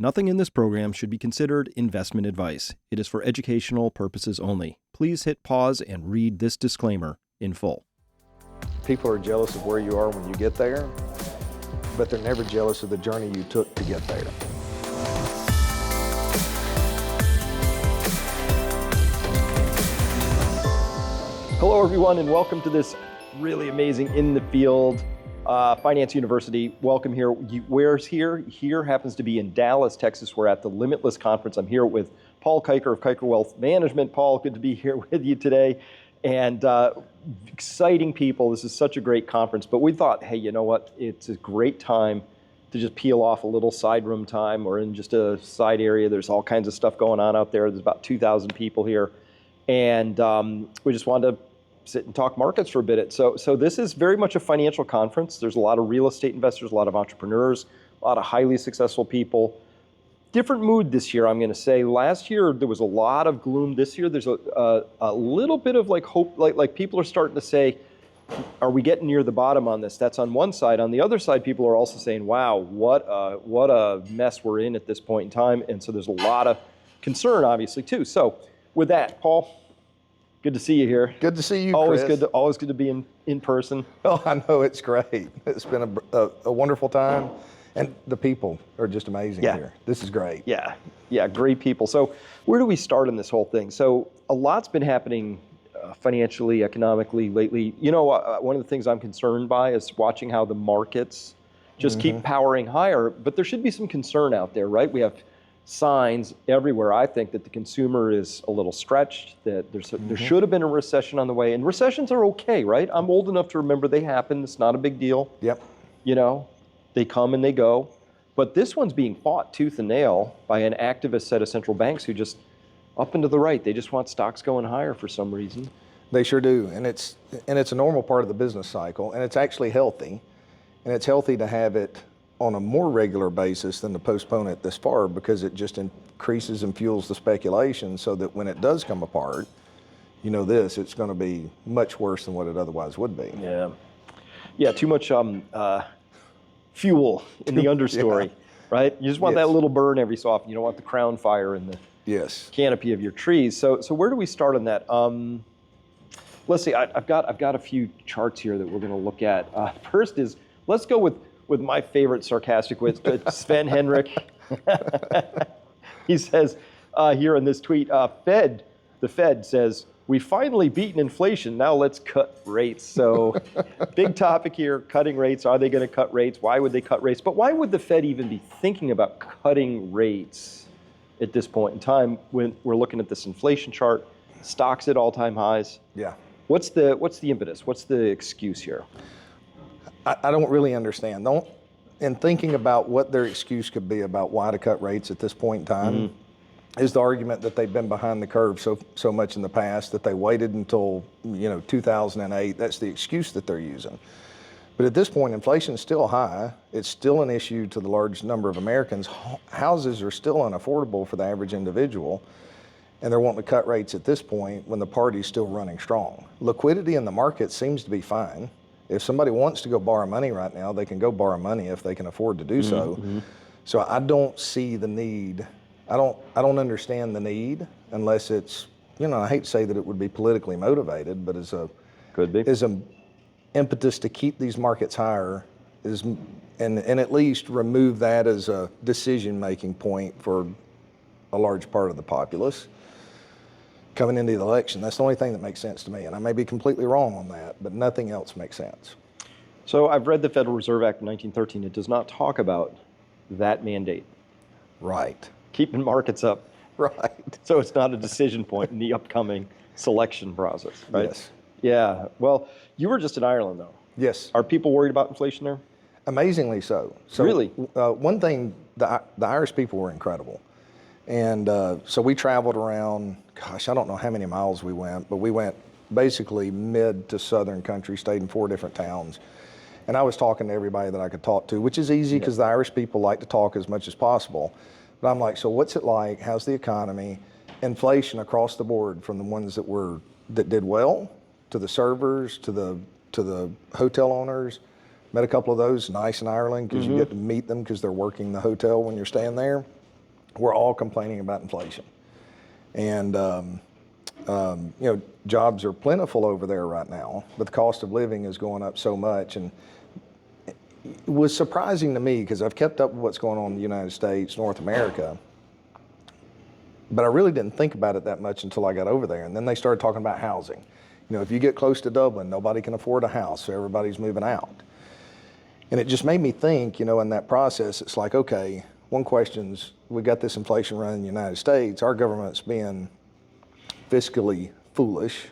Nothing in this program should be considered investment advice. It is for educational purposes only. Please hit pause and read this disclaimer in full. People are jealous of where you are when you get there, but they're never jealous of the journey you took to get there. Hello, everyone, and welcome to this really amazing In the Field Finance University. Welcome here. Where's here? Here happens to be in Dallas, Texas. We're at the Limitless Conference. I'm here with Paul Kiker of Kiker Wealth Management. Paul, good to be here with you today. And exciting people. This is such a great conference. But we thought, hey, you know what? It's a great time to just peel off a little side room time or in just a side area. There's all kinds of stuff going on out there. There's about 2,000 people here. And we just wanted to sit and talk markets for a bit. So this is very much a financial conference. There's a lot of real estate investors, a lot of entrepreneurs, a lot of highly successful people. Different mood this year, I'm going to say. Last year, there was a lot of gloom. This year, there's a little bit of like hope, like people are starting to say, are we getting near the bottom on this? That's on one side. On the other side, people are also saying, wow, what a mess we're in at this point in time. And so there's a lot of concern, obviously, too. So with that, Paul, good to see you here. Good to see you, always Chris. Always good to be in person. Oh, I know, it's great. It's been a wonderful time, and the people are just amazing here. This is great. Yeah, great people. So where do we start in this whole thing? So a lot's been happening financially, economically lately. You know, one of the things I'm concerned by is watching how the markets just keep powering higher, but there should be some concern out there, right? We have signs everywhere, I think, that the consumer is a little stretched, that there should have been a recession on the way. And recessions are okay, right? I'm old enough to remember they happen. It's not a big deal. Yep. You know, they come and they go. But this one's being fought tooth and nail by an activist set of central banks who just, up and to the right, they just want stocks going higher for some reason. They sure do. And it's a normal part of the business cycle, and it's actually healthy. And it's healthy to have it on a more regular basis than to postpone it this far, because it just increases and fuels the speculation so that when it does come apart, you know it's going to be much worse than what it otherwise would be. Yeah, too much fuel in the understory, right? You just want that little burn every so often. You don't want the crown fire in the canopy of your trees. So where do we start on that? Let's see, I've got a few charts here that we're going to look at. First is, let's go with my favorite sarcastic wit, Sven Henrik. He says here in this tweet, the Fed says, we finally beaten inflation, now let's cut rates. So big topic here, cutting rates. Are they going to cut rates? Why would they cut rates? But why would the Fed even be thinking about cutting rates at this point in time when we're looking at this inflation chart, stocks at all-time highs? Yeah. What's the impetus? What's the excuse here? I don't really understand. In thinking about what their excuse could be about why to cut rates at this point in time, is the argument that they've been behind the curve so much in the past that they waited until 2008. That's the excuse that they're using. But at this point, inflation is still high. It's still an issue to the large number of Americans. Houses are still unaffordable for the average individual, and they're wanting to cut rates at this point when the party's still running strong. Liquidity in the market seems to be fine. If somebody wants to go borrow money right now, they can go borrow money if they can afford to do so. So I don't see the need. I don't understand the need unless it's, I hate to say that it would be politically motivated, but as an impetus to keep these markets higher and at least remove that as a decision-making point for a large part of the populace coming into the election. That's the only thing that makes sense to me. And I may be completely wrong on that, but nothing else makes sense. So I've read the Federal Reserve Act of 1913. It does not talk about that mandate. Right. Keeping markets up. Right. So it's not a decision point in the upcoming selection process, right? Yes. Yeah. Well, you were just in Ireland, though. Yes. Are people worried about inflation there? Amazingly so. Really? One thing, the Irish people were incredible. And so we traveled around, I don't know how many miles we went, but we went basically mid to southern country, stayed in 4 different towns. And I was talking to everybody that I could talk to, which is easy because the Irish people like to talk as much as possible. But I'm like, so what's it like? How's the economy? Inflation across the board, from the ones that did well, to the servers, to the hotel owners. Met a couple of those, nice in Ireland, because you get to meet them because they're working the hotel when you're staying there. we're all complaining about inflation. And, jobs are plentiful over there right now, but the cost of living is going up so much. And it was surprising to me because I've kept up with what's going on in the United States, North America, but I really didn't think about it that much until I got over there. And then they started talking about housing. If you get close to Dublin, nobody can afford a house, so everybody's moving out. And it just made me think, in that process, it's like, okay, one question's, we got this inflation running in the United States, our government's being fiscally foolish,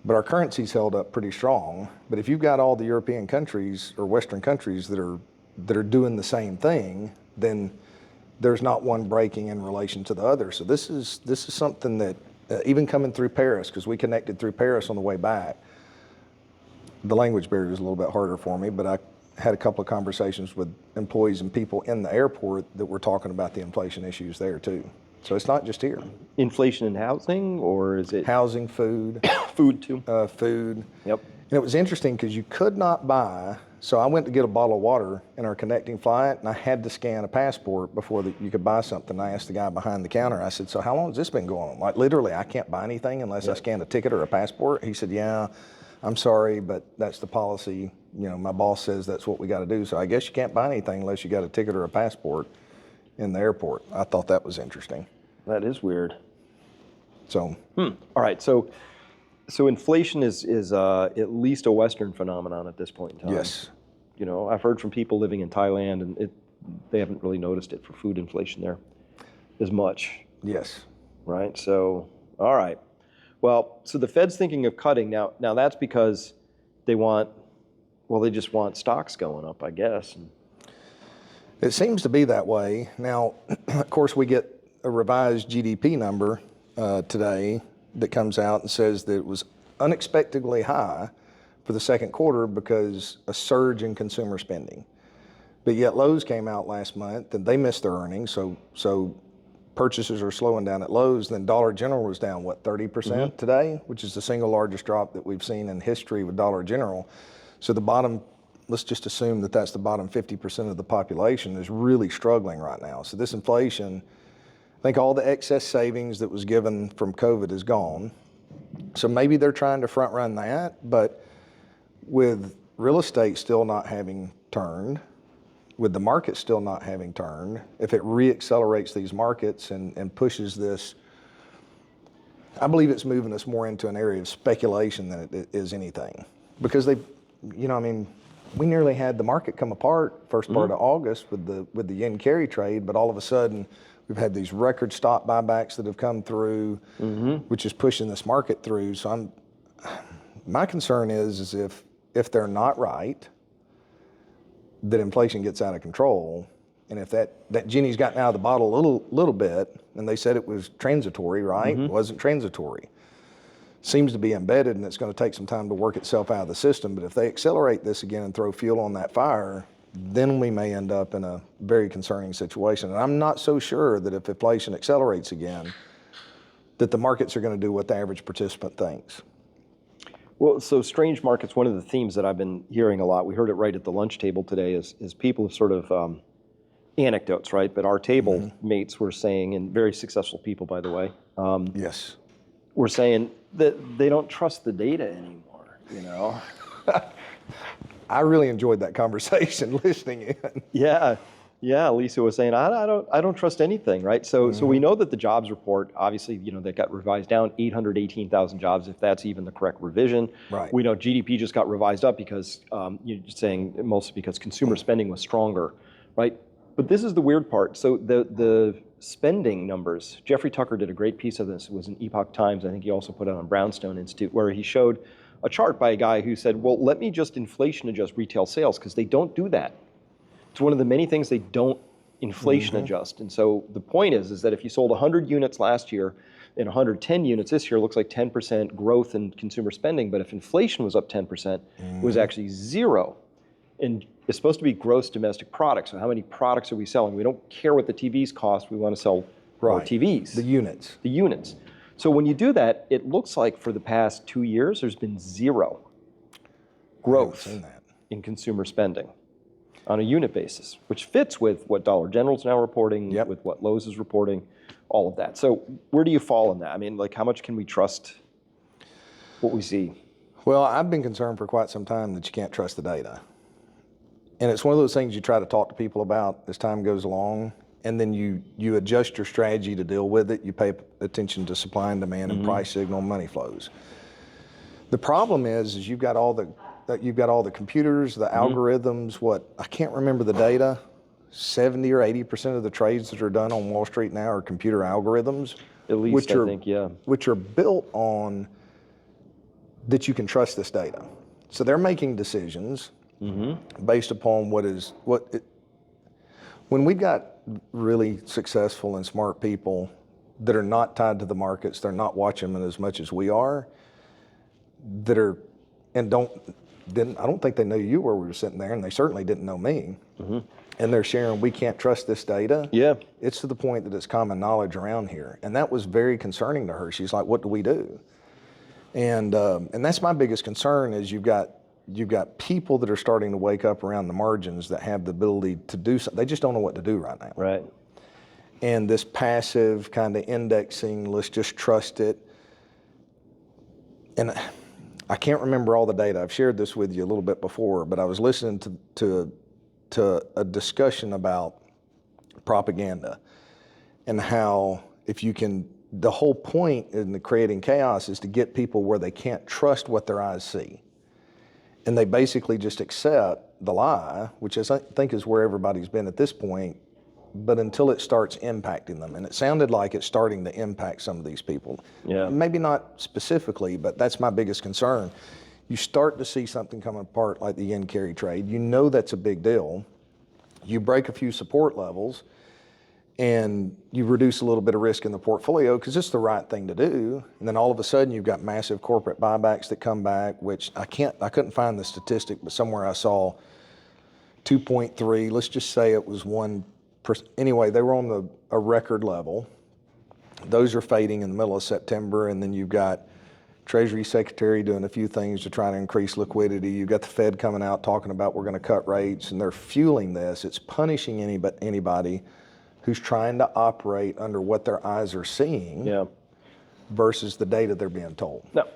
but our currency's held up pretty strong. But if you've got all the European countries or Western countries that are doing the same thing, then there's not one breaking in relation to the other. So this is something that even coming through Paris, because we connected through Paris on the way back, the language barrier is a little bit harder for me, but I had a couple of conversations with employees and people in the airport that were talking about the inflation issues there too. So it's not just here. Inflation in housing, or is it Housing, food, food too? food. Yep. And it was interesting because you could not buy. So I went to get a bottle of water in our connecting flight, and I had to scan a passport before you could buy something. I asked the guy behind the counter, I said, so how long has this been going on? Like literally, I can't buy anything unless I scan a ticket or a passport. He said, yeah, I'm sorry, but that's the policy. My boss says that's what we got to do. So I guess you can't buy anything unless you got a ticket or a passport in the airport. I thought that was interesting. That is weird. So. All right. So inflation is at least a Western phenomenon at this point in time. Yes. I've heard from people living in Thailand, and they haven't really noticed it for food inflation there as much. Yes. Right. So, all right. Well, so the Fed's thinking of cutting now. Now that's because they just want stocks going up, I guess. It seems to be that way. Now, of course, we get a revised GDP number today that comes out and says that it was unexpectedly high for the second quarter because a surge in consumer spending. But yet Lowe's came out last month and they missed their earnings, so purchases are slowing down at Lowe's. Then Dollar General was down, 30% today, which is the single largest drop that we've seen in history with Dollar General. So the bottom, let's just assume that that's the bottom 50% of the population is really struggling right now. So this inflation, I think all the excess savings that was given from COVID is gone. So maybe they're trying to front run that, but with real estate still not having turned, with the market still not having turned, if it reaccelerates these markets and pushes this, I believe it's moving us more into an area of speculation than it is anything. Because we nearly had the market come apart first part of August with the yen carry trade, but all of a sudden we've had these record stock buybacks that have come through, which is pushing this market through. So my concern is if they're not right, that inflation gets out of control, and if that genie's gotten out of the bottle a little bit, and they said it was transitory, right? It wasn't transitory. Seems to be embedded, and it's going to take some time to work itself out of the system. But if they accelerate this again and throw fuel on that fire, then we may end up in a very concerning situation. And I'm not so sure that if inflation accelerates again, that the markets are going to do what the average participant thinks. Well, so strange markets, one of the themes that I've been hearing a lot, we heard it right at the lunch table today, is people have sort of anecdotes, right? But our table mates were saying, and very successful people, by the way. Yes. Were saying that they don't trust the data anymore, I really enjoyed that conversation listening in. Yeah. Lisa was saying, I don't trust anything, right? So we know that the jobs report, obviously, that got revised down, 818,000 jobs, if that's even the correct revision. Right. We know GDP just got revised up because you're saying mostly because consumer spending was stronger, right? But this is the weird part. So the spending numbers, Jeffrey Tucker did a great piece of this. It was in Epoch Times. I think he also put it on Brownstone Institute, where he showed a chart by a guy who said, well, let me just inflation adjust retail sales, because they don't do that. It's one of the many things they don't inflation adjust. And so the point is that if you sold 100 units last year and 110 units this year, it looks like 10% growth in consumer spending. But if inflation was up 10%, it was actually zero. And it's supposed to be gross domestic products. So how many products are we selling? We don't care what the TVs cost. We want to sell more TVs. The units. The units. So when you do that, it looks like for the past 2 years, there's been zero growth in consumer spending. on a unit basis, which fits with what Dollar General's now reporting, Yep. with what Lowe's is reporting, all of that. So where do you fall in that? I mean, like, how much can we trust what we see? Well, I've been concerned for quite some time that you can't trust the data. And it's one of those things you try to talk to people about as time goes along, and then you adjust your strategy to deal with it. You pay attention to supply and demand and price signal, money flows. The problem is you've got all the computers, the algorithms. I can't remember the data. 70 or 80% of the trades that are done on Wall Street now are computer algorithms, At least, I think, yeah. which are built on that you can trust this data. So they're making decisions based upon when we've got really successful and smart people that are not tied to the markets, they're not watching them as much as we are, I don't think they knew you where we were sitting there, and they certainly didn't know me. And they're sharing, we can't trust this data. Yeah. It's to the point that it's common knowledge around here. And that was very concerning to her. She's like, what do we do? And that's my biggest concern is you've got people that are starting to wake up around the margins that have the ability to do something. They just don't know what to do right now. Right. And this passive kind of indexing, let's just trust it. And I can't remember all the data. I've shared this with you a little bit before, but I was listening to a discussion about propaganda and how the whole point in the creating chaos is to get people where they can't trust what their eyes see. And they basically just accept the lie, which I think is where everybody's been at this point, but until it starts impacting them. And it sounded like it's starting to impact some of these people. Yeah. Maybe not specifically, but that's my biggest concern. You start to see something come apart like the yen carry trade. You know that's a big deal. You break a few support levels and you reduce a little bit of risk in the portfolio because it's the right thing to do. And then all of a sudden you've got massive corporate buybacks that come back, which I couldn't find the statistic, but somewhere I saw 2.3, let's just say it was 1%. Anyway, they were on a record level. Those are fading in the middle of September, and then you've got Treasury Secretary doing a few things to try to increase liquidity. You've got the Fed coming out talking about we're going to cut rates, and they're fueling this. It's punishing anybody who's trying to operate under what their eyes are seeing versus the data they're being told. No.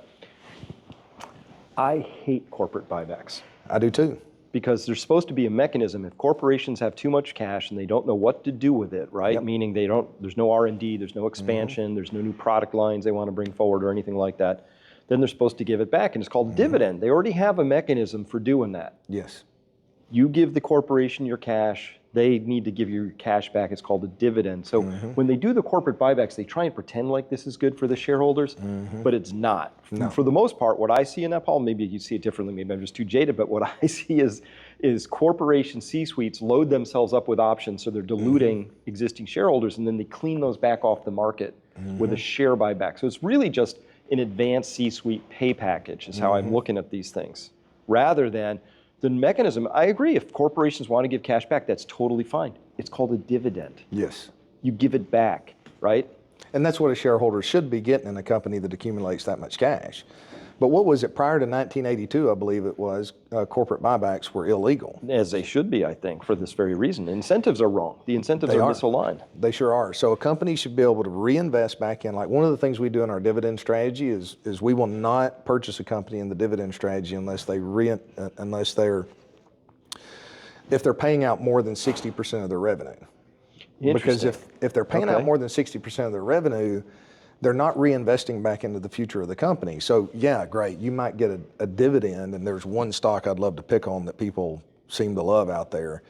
I hate corporate buybacks. I do too. Because there's supposed to be a mechanism if corporations have too much cash and they don't know what to do with it, right? Yep. Meaning there's no R&D, there's no expansion, there's no new product lines they want to bring forward or anything like that, then they're supposed to give it back, and it's called dividend. They already have a mechanism for doing that. Yes. You give the corporation your cash, they need to give you your cash back. It's called a dividend. So when they do the corporate buybacks, they try and pretend like this is good for the shareholders, but it's not. No. For the most part, what I see in that, Paul, maybe you see it differently, maybe I'm just too jaded, but what I see is corporation C-suites load themselves up with options, so they're diluting existing shareholders, and then they clean those back off the market with a share buyback. So it's really just an advanced C-suite pay package is how I'm looking at these things, rather than the mechanism. I agree, if corporations want to give cash back, that's totally fine. It's called a dividend. Yes. You give it back, right? And that's what a shareholder should be getting in a company that accumulates that much cash. But what was it prior to 1982, I believe it was, corporate buybacks were illegal. As they should be, I think, for this very reason. Incentives are wrong. The incentives are misaligned. They sure are. So a company should be able to reinvest back in. Like one of the things we do in our dividend strategy is we will not purchase a company in the dividend strategy unless if they're paying out more than 60% of their revenue. Because if they're paying out more than 60% of their revenue, they're not reinvesting back into the future of the company. So yeah, great. You might get a dividend, and there's one stock I'd love to pick on that people seem to love out there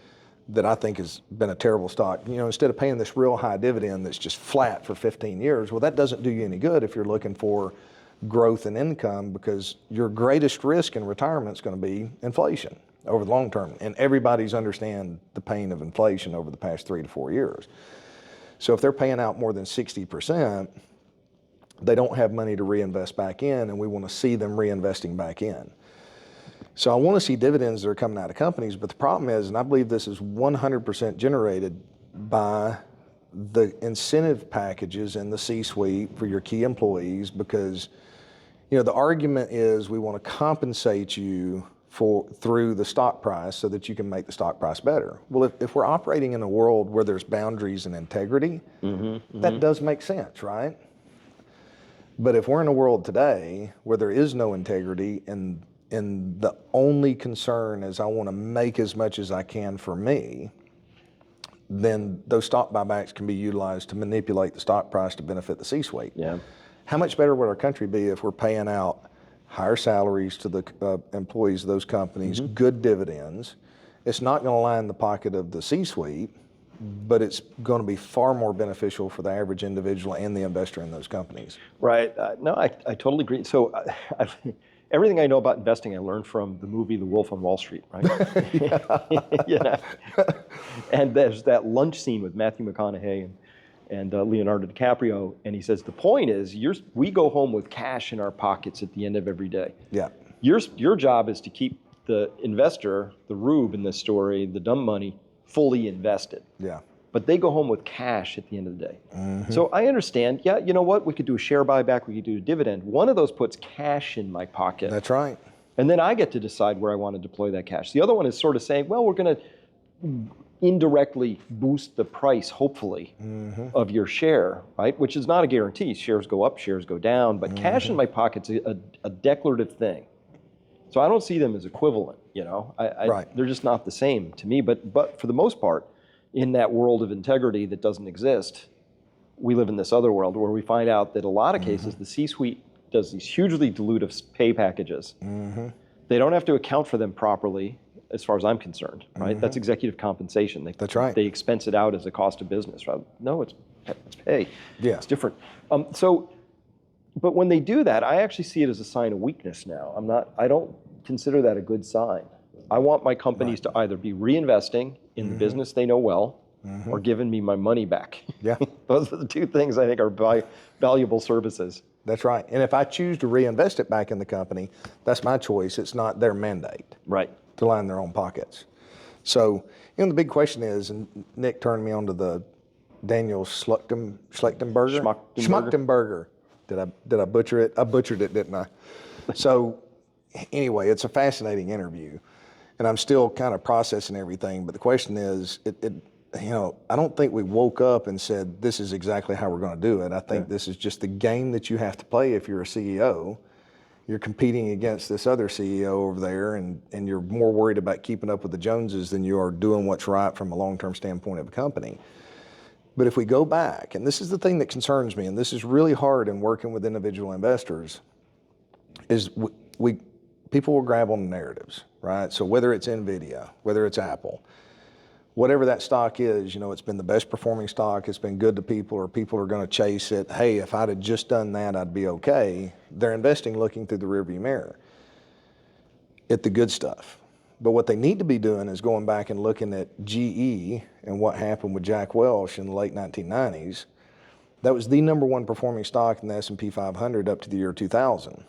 that I think has been a terrible stock. You know, instead of paying this real high dividend that's just flat for 15 years, well, that doesn't do you any good if you're looking for growth and income, because your greatest risk in retirement is going to be inflation over the long term. And everybody's understand the pain of inflation over the past 3 to 4 years. So if they're paying out more than 60%, they don't have money to reinvest back in, and we want to see them reinvesting back in. So I want to see dividends that are coming out of companies, but the problem is, and I believe this is 100% generated by the incentive packages in the C-suite for your key employees, because, you know, the argument is we want to compensate you through the stock price so that you can make the stock price better. Well, if we're operating in a world where there's boundaries and integrity, that does make sense, right? But if we're in a world today where there is no integrity and the only concern is I want to make as much as I can for me, then those stock buybacks can be utilized to manipulate the stock price to benefit the C-suite. Yeah. How much better would our country be if we're paying out higher salaries to the employees of those companies, good dividends? It's not going to line the pocket of the C-suite, but it's going to be far more beneficial for the average individual and the investor in those companies. Right. No, I totally agree. So everything I know about investing, I learned from the movie The Wolf on Wall Street, right? You know? And there's that lunch scene with Matthew McConaughey and Leonardo DiCaprio, and he says, the point is, we go home with cash in our pockets at the end of every day. Yeah. Your job is to keep the investor, the rube in this story, the dumb money, fully invested. Yeah. But they go home with cash at the end of the day. So I understand, yeah, you know what? We could do a share buyback, we could do a dividend. One of those puts cash in my pocket. That's right. And then I get to decide where I want to deploy that cash. The other one is sort of saying, well, we're going to indirectly boost the price, hopefully, of your share, right? Which is not a guarantee. Shares go up, shares go down, but cash in my pocket's a declarative thing. So I don't see them as equivalent, you know? Right. They're just not the same to me, but for the most part, in that world of integrity that doesn't exist, we live in this other world where we find out that a lot of cases, the C-suite does these hugely dilutive pay packages. They don't have to account for them properly, as far as I'm concerned, right? That's executive compensation. That's right. They expense it out as a cost of business. Right? No, it's pay. Yeah. It's different. But when they do that, I actually see it as a sign of weakness now. I don't consider that a good sign. I want my companies to either be reinvesting in the business they know well, or giving me my money back. Yeah. Those are the two things I think are valuable services. That's right. And if I choose to reinvest it back in the company, that's my choice. It's not their mandate. Right. To line their own pockets. So, you know, the big question is, and Nick turned me on to the Daniel Schmachtenberger. Schmachtenberger. Did I butcher it? I butchered it, didn't I? So, anyway, it's a fascinating interview, and I'm still kind of processing everything. But the question is, you know, I don't think we woke up and said this is exactly how we're going to do it. I think this is just the game that you have to play if you're a CEO. You're competing against this other CEO over there, and you're more worried about keeping up with the Joneses than you are doing what's right from a long-term standpoint of a company. But if we go back, and this is the thing that concerns me, and this is really hard in working with individual investors, is people will grab on the narratives, right? So whether it's NVIDIA, whether it's Apple, whatever that stock is, you know, it's been the best performing stock, it's been good to people, or people are going to chase it. Hey, if I'd have just done that, I'd be okay. They're investing looking through the rearview mirror at the good stuff. But what they need to be doing is going back and looking at GE and what happened with Jack Welch in the late 1990s. That was the number one performing stock in the S&P 500 up to the year 2000.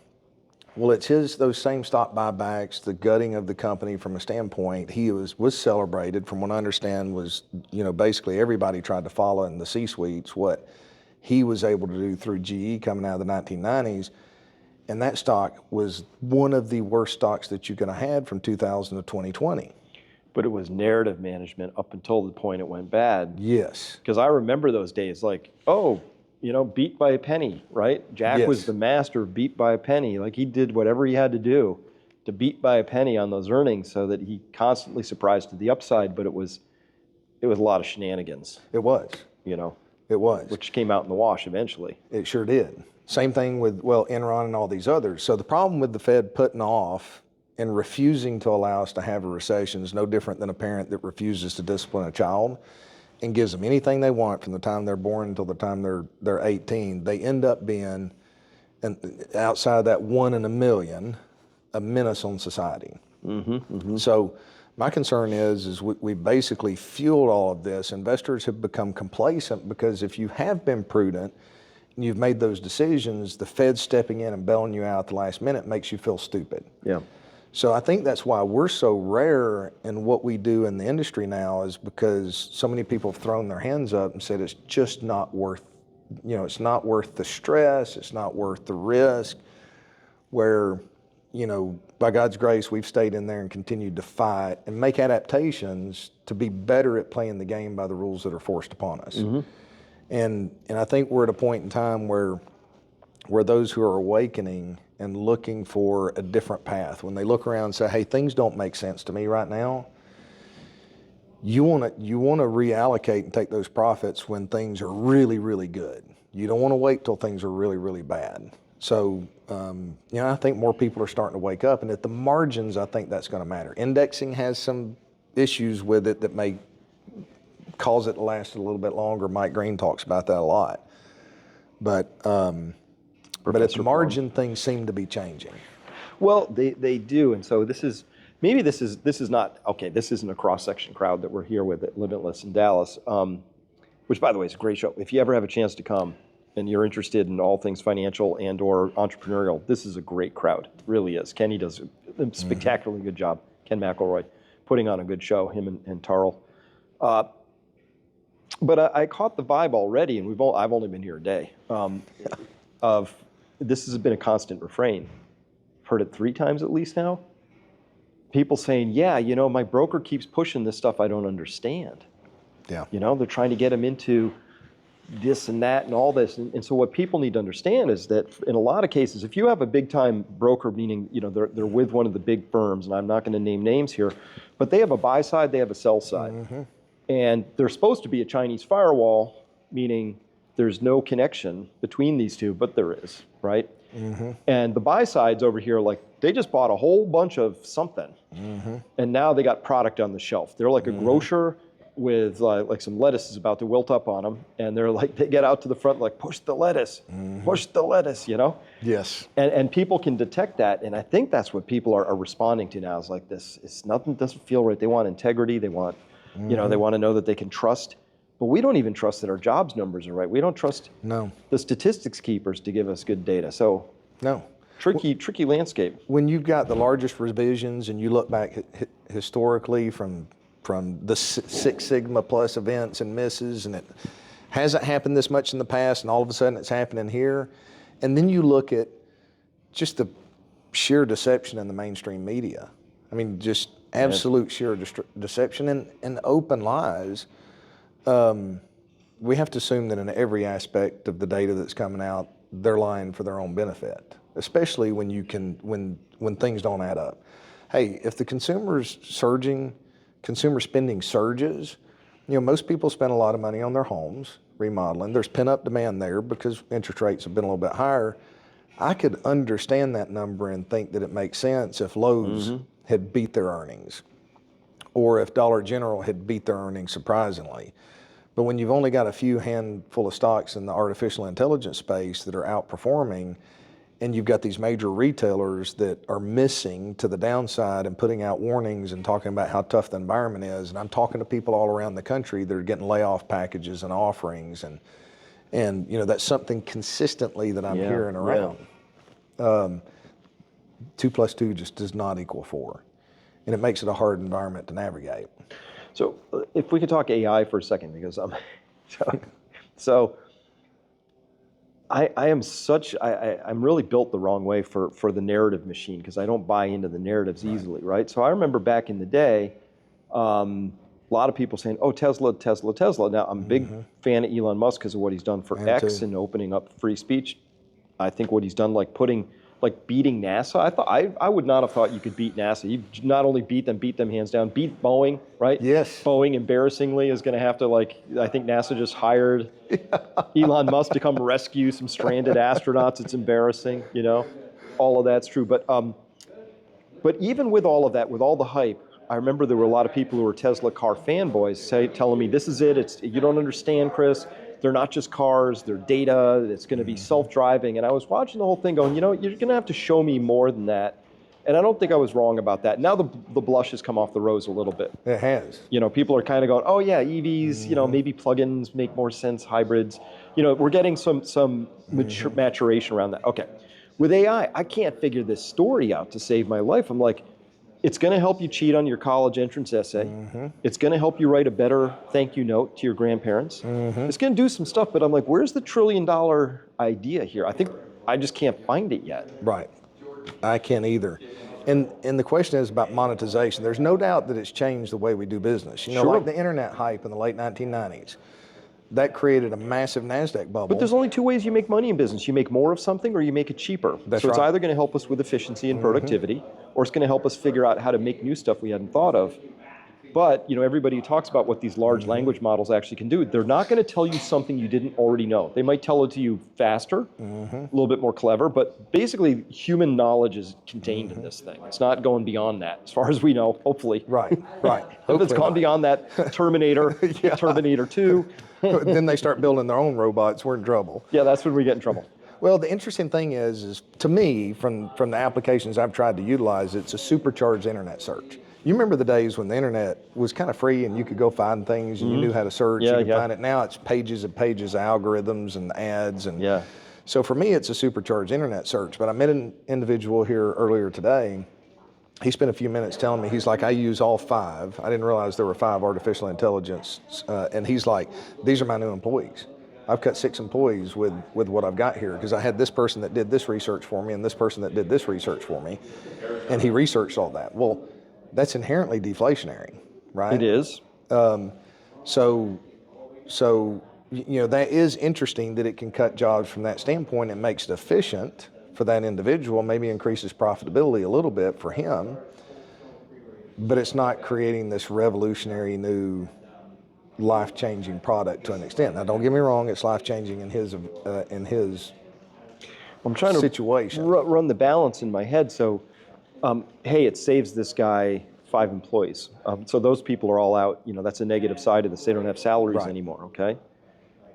Well, it's those same stock buybacks, the gutting of the company from a standpoint. He was celebrated, from what I understand, was, you know, basically everybody tried to follow in the C-suites what he was able to do through GE coming out of the 1990s. And that stock was one of the worst stocks that you could have had from 2000 to 2020. But it was narrative management up until the point it went bad. Yes. Because I remember those days like, oh, you know, beat by a penny, right? Jack was the master of beat by a penny. Like, he did whatever he had to do to beat by a penny on those earnings so that he constantly surprised to the upside, but it was a lot of shenanigans. It was. You know? It was. Which came out in the wash eventually. It sure did. Same thing with, well, Enron and all these others. So the problem with the Fed putting off and refusing to allow us to have a recession is no different than a parent that refuses to discipline a child and gives them anything they want from the time they're born until the time they're 18. They end up being, and outside of that 1 in a million, a menace on society. So my concern is we basically fueled all of this. Investors have become complacent because if you have been prudent and you've made those decisions, the Fed stepping in and bailing you out at the last minute makes you feel stupid. Yeah. So I think that's why we're so rare in what we do in the industry now, is because so many people have thrown their hands up and said it's just not worth, you know, it's not worth the stress, it's not worth the risk, where by God's grace, we've stayed in there and continued to fight and make adaptations to be better at playing the game by the rules that are forced upon us. And I think we're at a point in time where those who are awakening and looking for a different path, when they look around and say, hey, things don't make sense to me right now, you want to reallocate and take those profits when things are really, really good. You don't want to wait till things are really, really bad. So, I think more people are starting to wake up, and at the margins, I think that's going to matter. Indexing has some issues with it that may cause it to last a little bit longer. Mike Green talks about that a lot. But at the margin, things seem to be changing. Well, they do, and so this is not okay. This isn't a cross-section crowd that we're here with at Limitless in Dallas, which, by the way, is a great show. If you ever have a chance to come and you're interested in all things financial and or entrepreneurial, this is a great crowd. It really is. Kenny does a spectacularly good job. Ken McElroy putting on a good show. Him and Tarl. But I caught the vibe already, and I've only been here a day. Of this has been a constant refrain. I've heard it 3 times at least now. People saying, yeah, my broker keeps pushing this stuff I don't understand. Yeah. They're trying to get him into this and that and all this. And so what people need to understand is that in a lot of cases, if you have a big time broker, meaning, they're with one of the big firms, and I'm not going to name names here, but they have a buy side, they have a sell side. And they're supposed to be a Chinese firewall, meaning there's no connection between these two, but there is, right? And the buy sides over here, like, they just bought a whole bunch of something, and now they got product on the shelf. They're like a grocer with like some lettuce is about to wilt up on them, and they get out to the front like, push the lettuce, Yes. And people can detect that, and I think that's what people are responding to now is like this. It's nothing doesn't feel right. They want integrity. They want, they want to know that they can trust. But we don't even trust that our jobs numbers are right. We don't trust the statistics keepers to give us good data. So tricky landscape. When you've got the largest revisions and you look back historically from the Six Sigma plus events and misses, and it hasn't happened this much in the past, and all of a sudden it's happening here. And then you look at just the sheer deception in the mainstream media. I mean, just absolute sheer deception and open lies. We have to assume that in every aspect of the data that's coming out, they're lying for their own benefit, especially when things don't add up. Hey, if the consumer spending surges, most people spend a lot of money on their homes, remodeling. There's pent-up demand there because interest rates have been a little bit higher. I could understand that number and think that it makes sense if Lowe's had beat their earnings, or if Dollar General had beat their earnings surprisingly. But when you've only got a few handful of stocks in the artificial intelligence space that are outperforming, and you've got these major retailers that are missing to the downside and putting out warnings and talking about how tough the environment is, and I'm talking to people all around the country that are getting layoff packages and offerings, and that's something consistently that I'm hearing around. 2 + 2 just does not equal 4, and it makes it a hard environment to navigate. So if we could talk AI for a second, because I'm I'm really built the wrong way for the narrative machine, because I don't buy into the narratives easily, right? So I remember back in the day, a lot of people saying, oh, Tesla. Now, I'm a big fan of Elon Musk because of what he's done for X and opening up free speech. I think what he's done, like beating NASA. I would not have thought you could beat NASA. You not only beat them hands down, beat Boeing, right? Yes. Boeing embarrassingly is going to have to I think NASA just hired Elon Musk to come rescue some stranded astronauts. It's embarrassing, all of that's true. But even with all of that, with all the hype, I remember there were a lot of people who were Tesla car fanboys telling me, this is it. You don't understand, Chris. They're not just cars, they're data, it's going to be self-driving. And I was watching the whole thing going, you're going to have to show me more than that. And I don't think I was wrong about that. Now the blush has come off the rose a little bit. It has. People are kind of going, oh yeah, EVs, maybe plug-ins make more sense, hybrids. We're getting some maturation around that. Okay. With AI, I can't figure this story out to save my life. I'm like, it's going to help you cheat on your college entrance essay. It's going to help you write a better thank you note to your grandparents. It's going to do some stuff, but I'm like, where's the $1 trillion idea here? I think I just can't find it yet. Right. I can't either. And the question is about monetization. There's no doubt that it's changed the way we do business. You know, Sure. like the internet hype in the late 1990s. That created a massive NASDAQ bubble. But there's only two ways you make money in business. You make more of something or you make it cheaper. That's so it's right. either going to help us with efficiency and productivity, or it's going to help us figure out how to make new stuff we hadn't thought of. But you know, everybody who talks about what these large language models actually can do, they're not going to tell you something you didn't already know. They might tell it to you faster, a little bit more clever, but basically human knowledge is contained in this thing. It's not going beyond that, as far as we know, hopefully. Right. If it's Hopefully gone not. beyond that, Terminator, Terminator 2, Then they start building their own robots, we're in trouble. yeah, that's when we get in trouble. Well, the interesting thing is to me, from the applications I've tried to utilize, it's a supercharged internet search. You remember the days when the internet was kind of free and you could go find things and you knew how to search, Yeah, you could yeah. find it. Now it's pages and pages of algorithms and ads. And Yeah. so for me, it's a supercharged internet search. But I met an individual here earlier today. He spent a few minutes telling me, he's like, I use all 5. I didn't realize there were 5 artificial intelligence. And he's like, these are my new employees. I've cut 6 employees with what I've got here because I had this person that did this research for me and this person that did this research for me. And he researched all that. Well, that's inherently deflationary, right? It is. So, you know, that is interesting that it can cut jobs from that standpoint. It makes it efficient for that individual, maybe increases profitability a little bit for him, but it's not creating this revolutionary new life-changing product to an extent. Now, don't get me wrong, it's life-changing in his I'm trying to situation. run the balance in my head. So, hey, it saves this guy 5 employees. So those people are all out. You know, that's a negative side of this. They don't have salaries Right. anymore. Okay.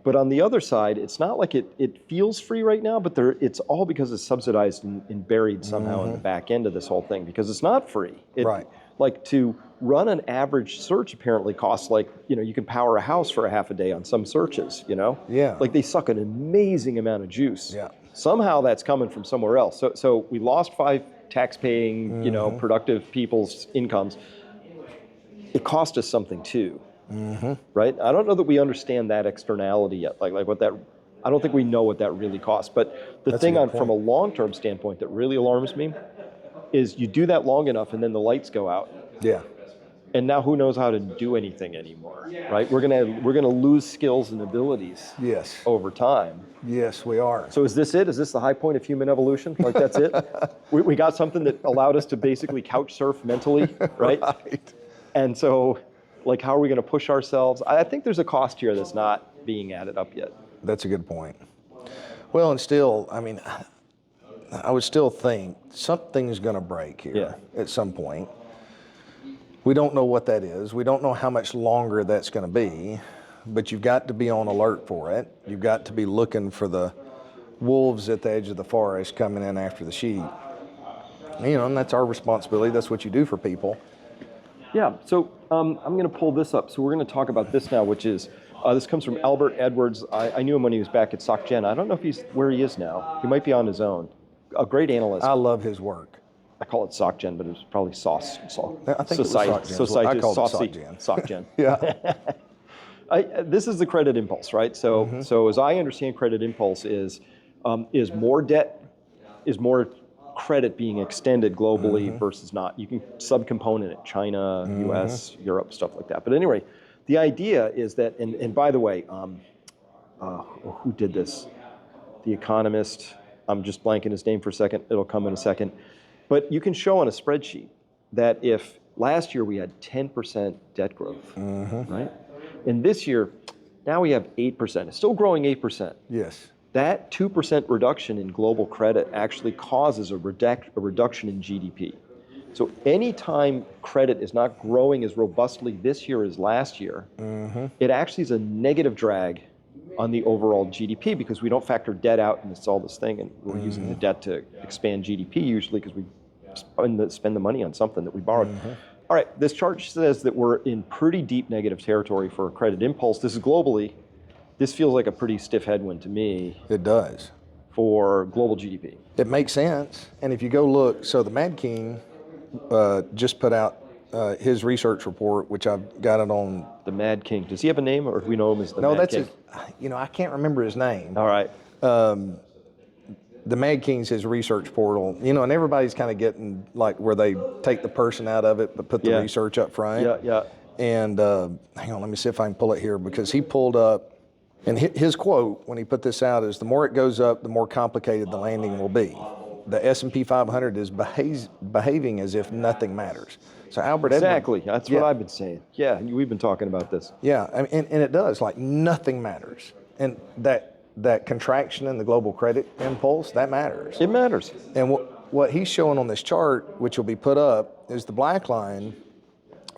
But on the other side, it's not like it feels free right now, but it's all because it's subsidized and buried somehow in the back end of this whole thing because it's not free. Right. Like to run an average search apparently costs like, you know, you can power a house for a half a day on some searches, you know? Yeah. Like they suck an amazing amount of juice. Yeah. Somehow that's coming from somewhere else. So we lost 5 tax-paying, you know, productive people's incomes. It cost us something too. Right? I don't know that we understand that externality yet. Like what that, I don't think we know what that really costs. But the That's a thing good from a long-term standpoint that really alarms me is you do that long enough and then the lights go out. Yeah. And now who knows how to do anything anymore, right? We're gonna lose skills and abilities Yes. over time. Yes, we are. So is this it? Is this the high point of human evolution? Like that's it? We got something that allowed us to basically couch surf mentally, right? Right. And so, like, how are we going to push ourselves? I think there's a cost here that's not being added up yet. That's a good point. Well, and still, I mean, I would still think something's going to break here at some point. We don't know what that is. We don't know how much longer that's going to be, but you've got to be on alert for it. You've got to be looking for the wolves at the edge of the forest coming in after the sheep. You know, and that's our responsibility. That's what you do for people. Yeah, so I'm going to pull this up. So we're going to talk about this now, which is, this comes from Albert Edwards. I knew him when he was back at SocGen. I don't know if he's where he is now. He might be on his own. A great analyst. I love his work. I call it SocGen, but it was probably Sauce. I think it was SocGen. I called it SocGen. SocGen. Yeah. This is the credit impulse, right? So, so as I understand credit impulse is more debt, is more credit being extended globally versus not. You can subcomponent it, China, US, Europe, stuff like that. But anyway, the idea is that, and by the way, who did this? The Economist, I'm just blanking his name for a second, it'll come in a second. But you can show on a spreadsheet that if last year we had 10% debt growth, right? And this year, now we have 8%. It's still growing 8%. Yes. That 2% reduction in global credit actually causes a reduction in GDP. So anytime credit is not growing as robustly this year as last year, it actually is a negative drag on the overall GDP because we don't factor debt out and it's all this thing, and we're using the debt to expand GDP usually because we spend the money on something that we borrowed. All right, this chart says that we're in pretty deep negative territory for a credit impulse. This is globally. This feels like a pretty stiff headwind to me It does. for global GDP. It makes sense. And if you go look, so the Mad King just put out his research report, which I've got it on. The Mad King. Does he have a name, or do we know him as the No, Mad that's King? his, you know, I can't remember his name. All right. the Mad King's his research portal, and everybody's kind of getting like where they take the person out of it but put the Yeah. research up front. Yeah. And hang on, let me see if I can pull it here, because he pulled up, and his quote when he put this out is, "The more it goes up, the more complicated the landing will be. The S&P 500 is behaving as if nothing matters." So Albert Exactly. Edmond, That's what I've been saying. Yeah, we've been talking about this. yeah, and it does, like nothing matters. And that contraction in the global credit impulse, that matters. It matters. And what he's showing on this chart, which will be put up, is the black line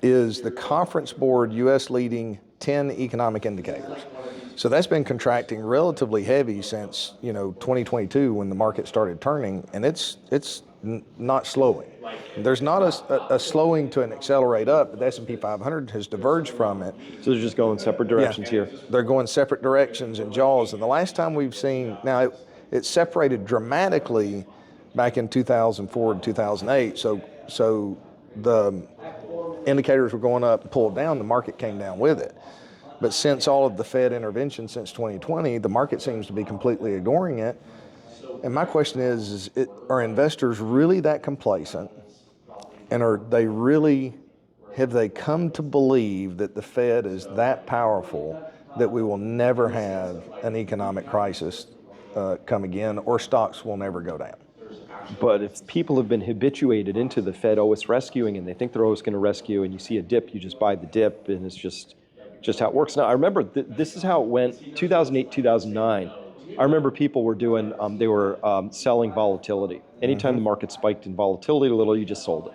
is the Conference Board U.S. leading 10 economic indicators. So that's been contracting relatively heavy since 2022 when the market started turning, and it's not slowing. There's not a slowing to an accelerate up, but the S&P 500 has diverged from it. So they're just going separate directions here. They're going separate directions in jaws, and the last time we've seen, now it separated dramatically back in 2004 and 2008. So the indicators were going up and pulled down, the market came down with it. But since all of the Fed intervention since 2020, the market seems to be completely ignoring it. And my question is are investors really that complacent? And have they come to believe that the Fed is that powerful that we will never have an economic crisis come again, or stocks will never go down? But if people have been habituated into the Fed always rescuing, and they think they're always going to rescue, and you see a dip, you just buy the dip, and it's just how it works. Now, I remember this is how it went, 2008, 2009. I remember people were doing, they were selling volatility. Anytime the market spiked in volatility a little, you just sold it.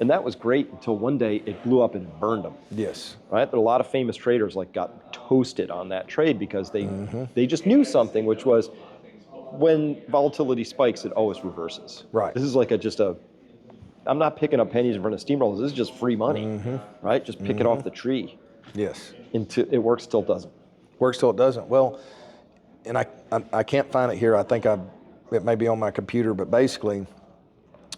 And that was great until one day it blew up and it burned them. Yes. Right? There are a lot of famous traders got toasted on that trade because they just knew something, which was, when volatility spikes, it always reverses. Right. This is like I'm not picking up pennies in front of steamrollers. This is just free money, right? Just pick it off the tree. Yes. It works till it doesn't. Works till it doesn't. Well, and I can't find it here. I think it may be on my computer, but basically,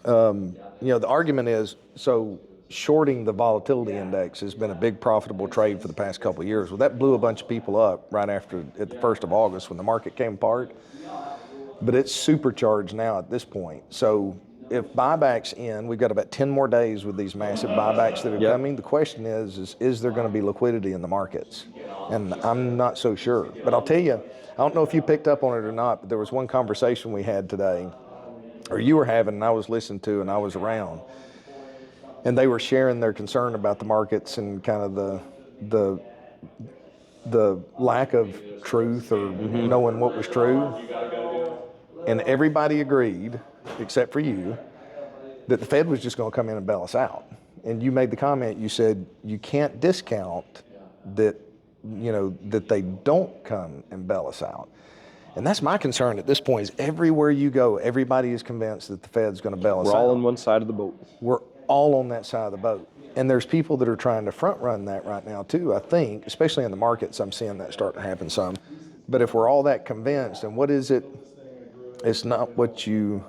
the argument is, so shorting the volatility index has been a big profitable trade for the past couple of years. Well, that blew a bunch of people up right after, at the 1st of August when the market came apart. But it's supercharged now at this point. So if buybacks end, we've got about 10 more days with these massive buybacks that are coming. The question is there going to be liquidity in the markets? And I'm not so sure. But I'll tell you, I don't know if you picked up on it or not, but there was one conversation we had today, or you were having, and I was listening to, and I was around. And they were sharing their concern about the markets and kind of the lack of truth or knowing what was true. And everybody agreed, except for you, that the Fed was just going to come in and bail us out. And you made the comment, you said you can't discount that, that they don't come and bail us out. And that's my concern at this point, is everywhere you go, everybody is convinced that the Fed's going to bail us out. We're all on one side of the boat. We're all on that side of the boat. And there's people that are trying to front run that right now too, I think, especially in the markets. I'm seeing that start to happen some. But if we're all that convinced, and what is it? It's not what you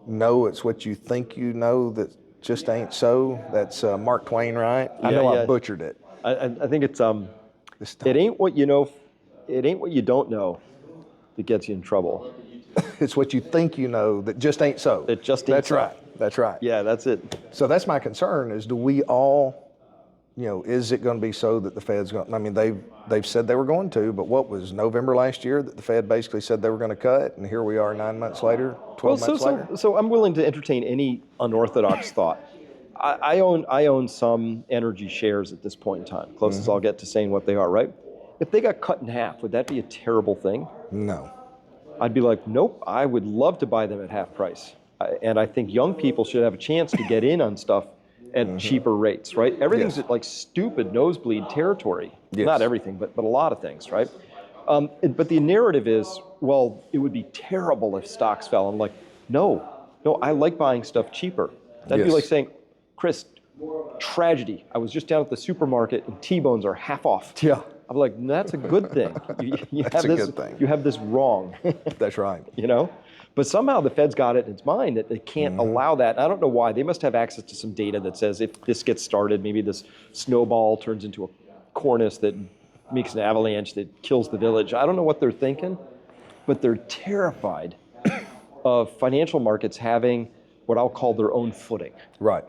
know, it's what you think you know that just ain't so. That's Mark Twain, right? I know I butchered it. I think it's, it ain't what you know, it ain't what you don't know that gets you in trouble. It's what you think you know that just ain't so. It just ain't so. That's right. That's right. Yeah, that's it. So that's my concern, is do we all, is it going to be so that the Fed's going to, I mean, they've said they were going to, but what was November last year that the Fed basically said they were going to cut, and here we are 9 months later, 12 months later? So I'm willing to entertain any unorthodox thought. I own some energy shares at this point in time, closest I'll get to saying what they are, right? If they got cut in half, would that be a terrible thing? No. I'd be like, nope, I would love to buy them at half price. And I think young people should have a chance to get in on stuff at cheaper rates, right? Everything's at like stupid nosebleed territory. Yes. Not everything, but a lot of things, right? But the narrative is, well, it would be terrible if stocks fell. I'm like, no, I like buying stuff cheaper. That'd be like saying, Chris, tragedy. I was just down at the supermarket and T-bones are half off. Yeah. I'm like, that's a good thing. That's a good thing. You have this wrong. That's right. But somehow the Fed's got it in its mind that they can't allow that. I don't know why. They must have access to some data that says if this gets started, maybe this snowball turns into a cornice that makes an avalanche that kills the village. I don't know what they're thinking, but they're terrified of financial markets having what I'll call their own footing. Right.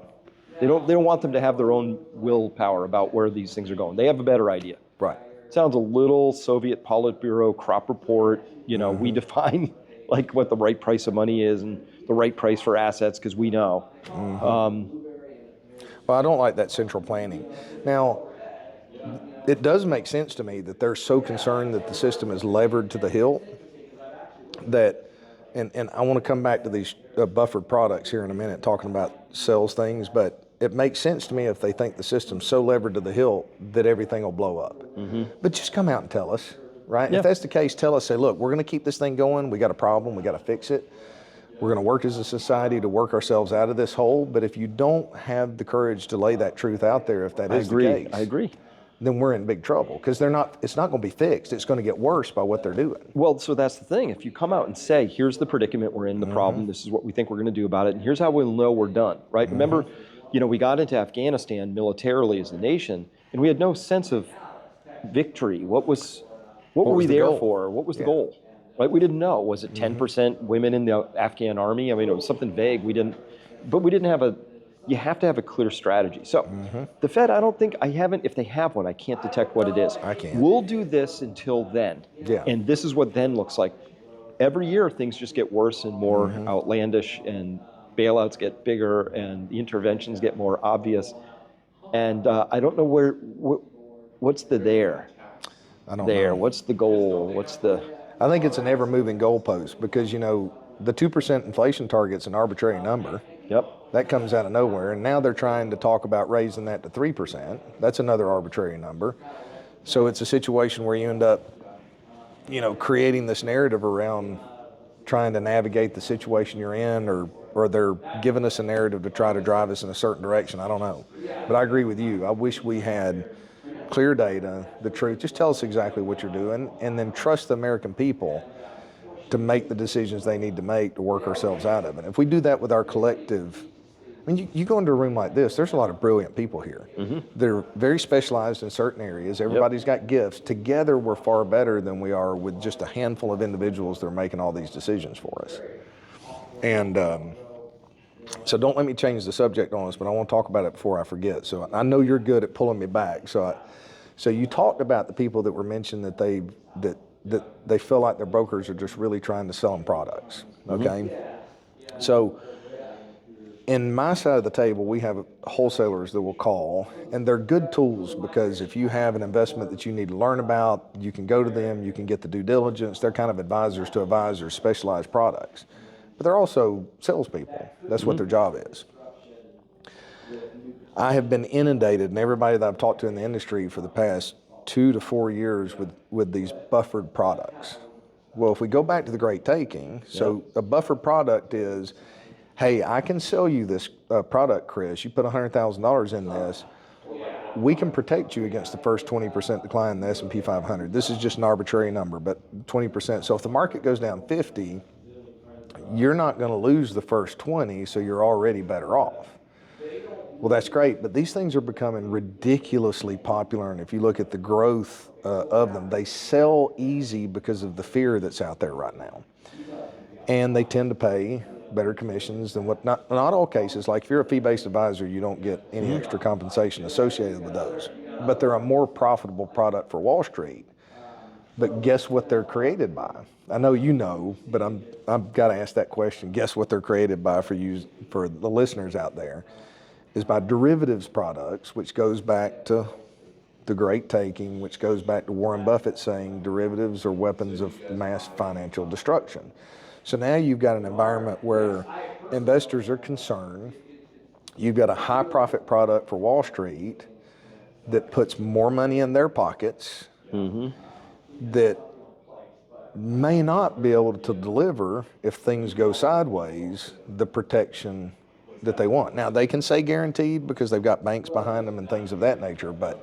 They don't want them to have their own willpower about where these things are going. They have a better idea. Right. Sounds a little Soviet Politburo crop report. We define like what the right price of money is and the right price for assets because we know. Well, I don't like that central planning. Now, it does make sense to me that they're so concerned that the system is levered to the hilt that, and I want to come back to these buffered products here in a minute, talking about sales things, but it makes sense to me if they think the system's so levered to the hilt that everything will blow up. But just come out and tell us, right? Yeah. If that's the case, tell us, say, look, we're going to keep this thing going. We got a problem. We got to fix it. We're going to work as a society to work ourselves out of this hole. But if you don't have the courage to lay that truth out there, if that is the case, I agree. then we're in big trouble because it's not going to be fixed. It's going to get worse by what they're doing. Well, so that's the thing. If you come out and say, here's the predicament we're in, the problem, this is what we think we're going to do about it, and here's how we'll know we're done, right? Remember, we got into Afghanistan militarily as a nation, and we had no sense of victory. What were we the there goal? for? What was the goal? Right? We didn't know. Was it 10% women in the Afghan army? I mean, it was something vague. We didn't have you have to have a clear strategy. So the Fed, if they have one, I can't detect what it is. I can't. We'll do this until then. Yeah. And this is what then looks like. Every year, things just get worse and more outlandish, and bailouts get bigger, and the interventions get more obvious. And I don't know what's the there. I don't know. What's the goal? I think it's an ever-moving goalpost because, the 2% inflation target's an arbitrary number. Yep. That comes out of nowhere. And now they're trying to talk about raising that to 3%. That's another arbitrary number. So it's a situation where you end up, creating this narrative around trying to navigate the situation you're in, or they're giving us a narrative to try to drive us in a certain direction. I don't know. But I agree with you. I wish we had clear data, the truth. Just tell us exactly what you're doing, and then trust the American people to make the decisions they need to make to work ourselves out of it. If we do that with our collective, you go into a room like this, there's a lot of brilliant people here. They're very specialized in certain areas. Everybody's got gifts. Together, we're far better than we are with just a handful of individuals that are making all these decisions for us. And so don't let me change the subject on us, but I want to talk about it before I forget. So I know you're good at pulling me back. So you talked about the people that were mentioned that they feel like their brokers are just really trying to sell them products. Okay. So in my side of the table, we have wholesalers that will call, and they're good tools because if you have an investment that you need to learn about, you can go to them, you can get the due diligence. They're kind of advisors to advisors, specialized products. But they're also salespeople. That's what their job is. I have been inundated, and everybody that I've talked to in the industry for the past 2 to 4 years with these buffered products. Well, if we go back to the Great Taking, so a buffered product is, hey, I can sell you this product, Chris. You put $100,000 in this. We can protect you against the first 20% decline in the S&P 500. This is just an arbitrary number, but 20%. So if the market goes down 50, you're not going to lose the first 20, so you're already better off. Well, that's great, but these things are becoming ridiculously popular, and if you look at the growth of them, they sell easy because of the fear that's out there right now. And they tend to pay better commissions than what, not all cases, like if you're a fee-based advisor, you don't get any extra compensation associated with those. But they're a more profitable product for Wall Street. But guess what they're created by? I know you know, but I've got to ask that question. Guess what they're created by for the listeners out there? Is by derivatives products, which goes back to the Great Taking, which goes back to Warren Buffett saying derivatives are weapons of mass financial destruction. So now you've got an environment where investors are concerned. You've got a high profit product for Wall Street that puts more money in their pockets that may not be able to deliver, if things go sideways, the protection that they want. Now, they can say guaranteed because they've got banks behind them and things of that nature, but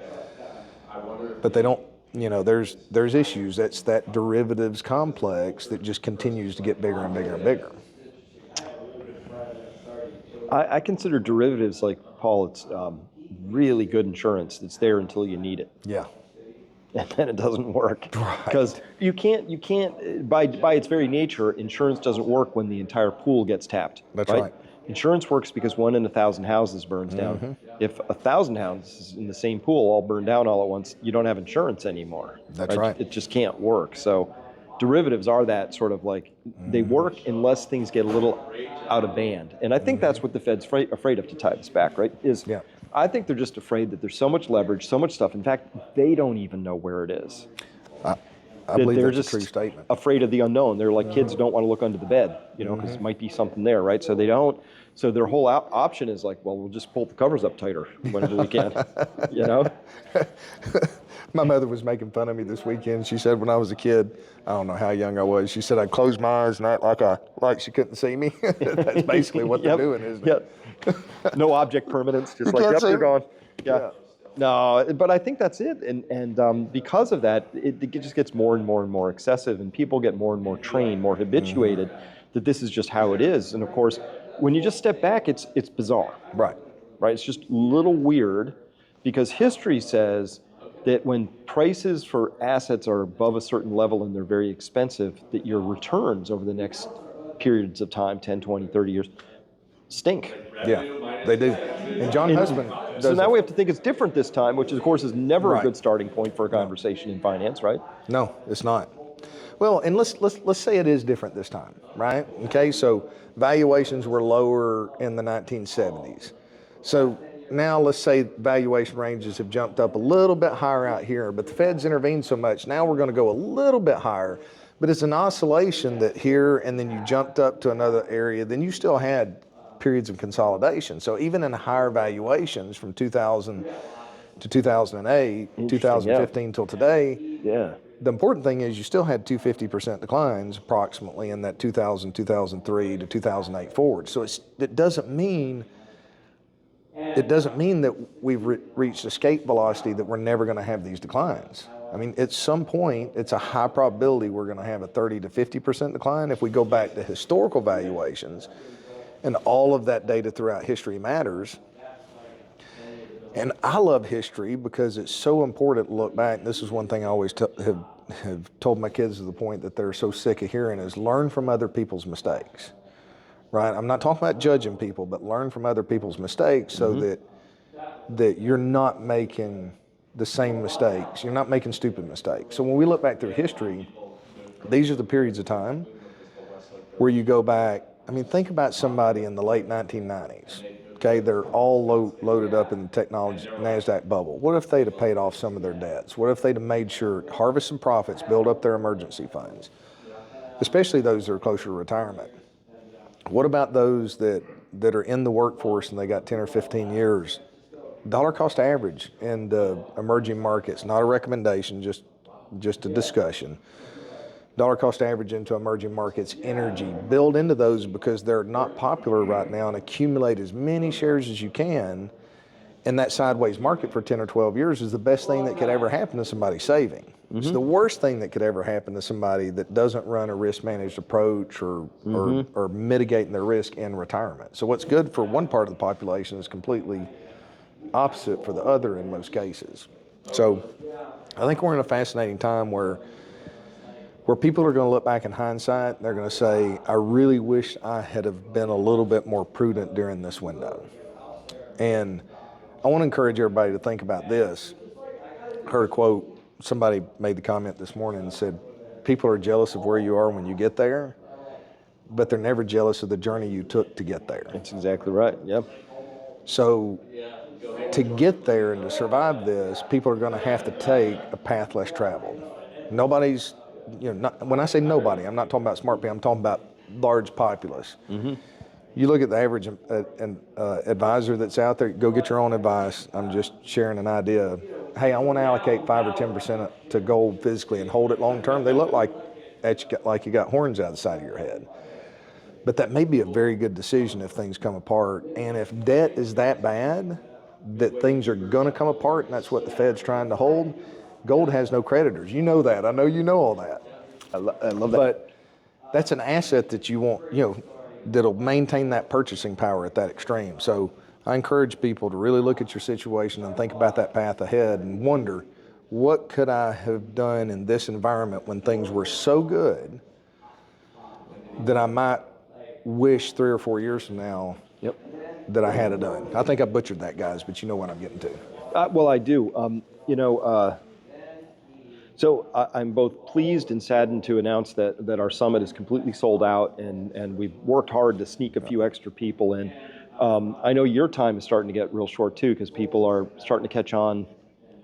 they don't, there's issues. That's that derivatives complex that just continues to get bigger and bigger and bigger. I consider derivatives, like Paul, it's really good insurance that's there until you need it. Yeah. and then it doesn't work. Because you can't, by its very nature, insurance doesn't work when the entire pool gets tapped. That's right. Insurance works because 1 in 1,000 houses burns down. If 1,000 houses in the same pool all burn down all at once, you don't have insurance anymore. That's right. It just can't work. So derivatives are that sort of like, they work unless things get a little out of band. And I think that's what the Fed's afraid of, to tie this back, right? I think they're just afraid that there's so much leverage, so much stuff. In fact, they don't even know where it is. I believe they're that's just a true statement. afraid of the unknown. They're like kids who don't want to look under the bed, because it might be something there, right? So they don't. So their whole option is like, well, we'll just pull the covers up tighter whenever we can, My mother was making fun of me this weekend. She said when I was a kid, I don't know how young I was, she said I'd close my eyes and act like she couldn't see me. That's basically what they're doing, isn't it? No object permanence, just You like, can't yep, see you're me. gone. Yeah. No, but I think that's it. And because of that, it just gets more and more and more excessive, and people get more and more trained, more habituated that this is just how it is. And of course, when you just step back, it's bizarre. Right. Right? It's just a little weird, because history says that when prices for assets are above a certain level and they're very expensive, that your returns over the next periods of time, 10, 20, 30 years, stink. Yeah, they do. And John Husband does So now we have to think it's different this time, which of course is never a Right. good starting point for a conversation in finance, right? No, it's not. Well, and let's say it is different this time, right? Okay, so valuations were lower in the 1970s. So now let's say valuation ranges have jumped up a little bit higher out here, but the Fed's intervened so much, now we're going to go a little bit higher. But it's an oscillation that here, and then you jumped up to another area, then you still had periods of consolidation. So even in higher valuations from 2000 to 2008, 2015 till today, the important thing is you still had 250% declines approximately in that 2000, 2003 to 2008 forward. So it doesn't mean that we've reached escape velocity, that we're never going to have these declines. I mean, at some point, it's a high probability we're going to have a 30 to 50% decline. If we go back to historical valuations, and all of that data throughout history matters. And I love history because it's so important to look back. This is one thing I always have told my kids, to the point that they're so sick of hearing, is learn from other people's mistakes, right? I'm not talking about judging people, but learn from other people's mistakes so that you're not making the same mistakes. You're not making stupid mistakes. So when we look back through history, these are the periods of time where you go back. I mean, think about somebody in the late 1990s. Okay, they're all loaded up in the technology NASDAQ bubble. What if they'd have paid off some of their debts? What if they'd have made sure, harvest some profits, build up their emergency funds, especially those that are closer to retirement? What about those that are in the workforce and they got 10 or 15 years? Dollar cost average in the emerging markets, not a recommendation, just a discussion. Dollar cost average into emerging markets, energy, build into those because they're not popular right now, and accumulate as many shares as you can in that sideways market for 10 or 12 years is the best thing that could ever happen to somebody saving. It's the worst thing that could ever happen to somebody that doesn't run a risk managed approach or mitigating their risk in retirement. So what's good for one part of the population is completely opposite for the other in most cases. So I think we're in a fascinating time where people are going to look back in hindsight, and they're going to say, I really wish I had have been a little bit more prudent during this window. And I want to encourage everybody to think about this. I heard a quote, somebody made the comment this morning and said, people are jealous of where you are when you get there, but they're never jealous of the journey you took to get there. That's exactly right, yep. So to get there and to survive this, people are going to have to take a path less traveled. Nobody's, when I say nobody, I'm not talking about smart people, I'm talking about large populace. You look at the average advisor that's out there, go get your own advice. I'm just sharing an idea. Hey, I want to allocate 5 or 10% to gold physically and hold it long term. They look like you got horns out of the side of your head. But that may be a very good decision if things come apart. And if debt is that bad, that things are going to come apart, and that's what the Fed's trying to hold, gold has no creditors. You know that. I know you know all that. I love that. But that's an asset that you want, that'll maintain that purchasing power at that extreme. So I encourage people to really look at your situation and think about that path ahead and wonder, what could I have done in this environment when things were so good that I might wish 3 or 4 years from now Yep. that I had it done. I think I butchered that, guys, but you know what I'm getting to. Well, I do. So I'm both pleased and saddened to announce that our summit is completely sold out, and we've worked hard to sneak a few extra people in. I know your time is starting to get real short too, because people are starting to catch on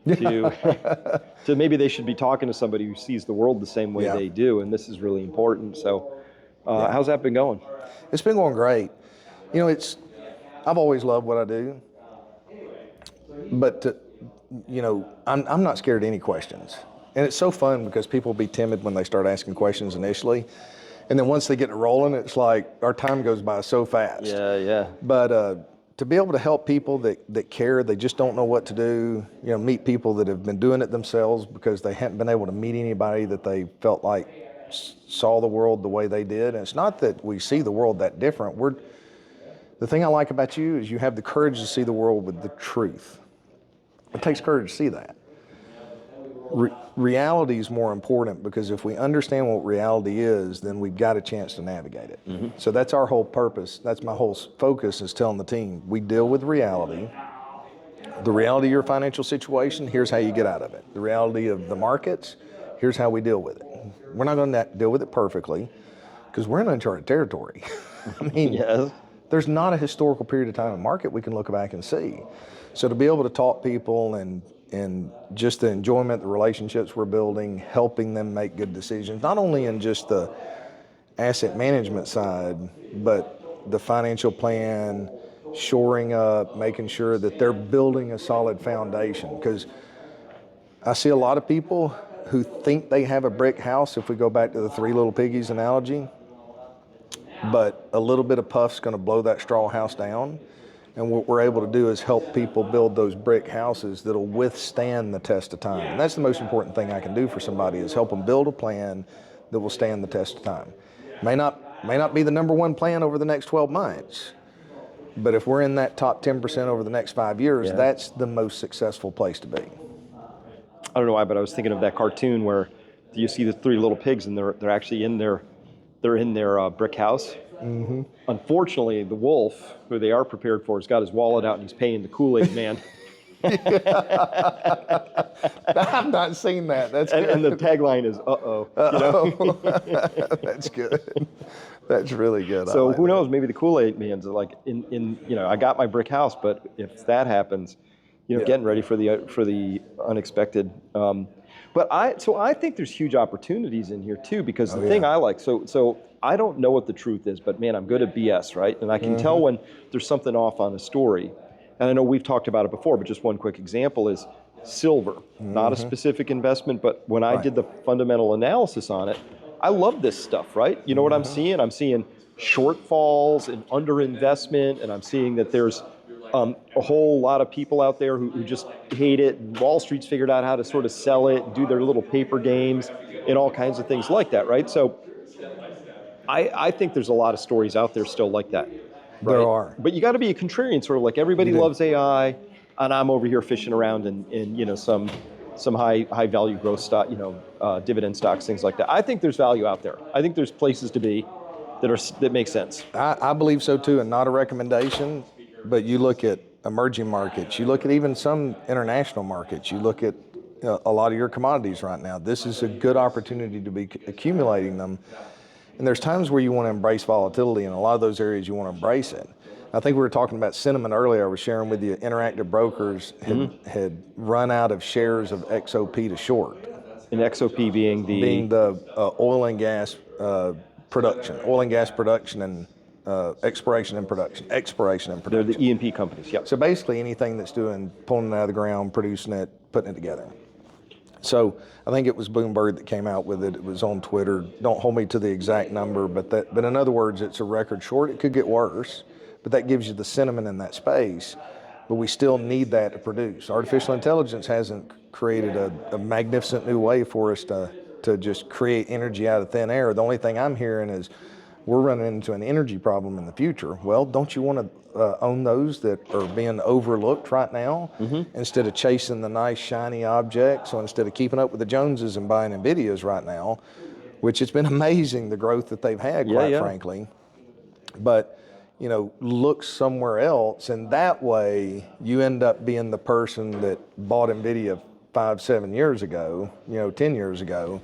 to maybe they should be talking to somebody who sees the world the same way they do, and this is really important. So, how's that been going? It's been going great. You know, I've always loved what I do, but I'm not scared of any questions. And it's so fun because people be timid when they start asking questions initially. And then once they get it rolling, it's like our time goes by so fast. Yeah. But to be able to help people that care, they just don't know what to do, meet people that have been doing it themselves because they hadn't been able to meet anybody that they felt like saw the world the way they did. And it's not that we see the world that different. The thing I like about you is you have the courage to see the world with the truth. It takes courage to see that. Reality is more important because if we understand what reality is, then we've got a chance to navigate it. Mm-hmm. So that's our whole purpose. That's my whole focus, is telling the team, we deal with reality. The reality of your financial situation, here's how you get out of it. The reality of the markets, here's how we deal with it. We're not going to deal with it perfectly because we're in uncharted territory. I mean, Yes. There's not a historical period of time in the market we can look back and see. So to be able to talk people and just the enjoyment, the relationships we're building, helping them make good decisions, not only in just the asset management side, but the financial plan, shoring up, making sure that they're building a solid foundation. Because I see a lot of people who think they have a brick house, if we go back to the Three Little Piggies analogy, but a little bit of puff's going to blow that straw house down. And what we're able to do is help people build those brick houses that'll withstand the test of time. And that's the most important thing I can do for somebody, is help them build a plan that will stand the test of time. May not be the number one plan over the next 12 months, but if we're in that top 10% over the next 5 years, that's the most successful place to be. I don't know why, but I was thinking of that cartoon where you see the three little pigs and they're actually in their brick house. Mm-hmm. Unfortunately, the wolf, who they are prepared for, has got his wallet out and he's paying the Kool-Aid man. I've not seen that. That's good. And the tagline is "Uh-oh." That's good. That's really good. So who knows? Maybe the Kool-Aid man's like I got my brick house, but if that happens, getting ready for the unexpected. But I think there's huge opportunities in here too, because the thing I like, so I don't know what the truth is, but man, I'm good at BS, right? And I can tell when there's something off on a story. And I know we've talked about it before, but just one quick example is silver. Not a specific investment, but when I did the fundamental analysis on it, I love this stuff, right? You know what I'm seeing? I'm seeing shortfalls and underinvestment, and I'm seeing that there's a whole lot of people out there who just hate it. Wall Street's figured out how to sort of sell it, do their little paper games, and all kinds of things like that, right? So I think there's a lot of stories out there still like that. Right? There are. But you got to be a contrarian, sort of like everybody loves AI, and I'm over here fishing around in some high value growth stock, dividend stocks, things like that. I think there's value out there. I think there's places to be that make sense. I believe so too, and not a recommendation. But you look at emerging markets, you look at even some international markets, you look at a lot of your commodities right now. This is a good opportunity to be accumulating them. And there's times where you want to embrace volatility, and a lot of those areas you want to embrace it. I think we were talking about sentiment earlier. I was sharing with you, Interactive Brokers had run out of shares of XOP to short. And XOP being the oil and gas production and exploration and production. They're the E&P companies, yep. So basically anything that's pulling it out of the ground, producing it, putting it together. So I think it was Bloomberg that came out with it. It was on Twitter. Don't hold me to the exact number, but in other words, it's a record short. It could get worse, but that gives you the sentiment in that space. But we still need that to produce. Artificial intelligence hasn't created a magnificent new way for us to just create energy out of thin air. The only thing I'm hearing is we're running into an energy problem in the future. Well, don't you want to own those that are being overlooked right now instead of chasing the nice shiny objects, or instead of keeping up with the Joneses and buying NVIDIAs right now, which it's been amazing the growth that they've had, quite frankly. But, you know, look somewhere else, and that way you end up being the person that bought NVIDIA 5-7 years ago, 10 years ago,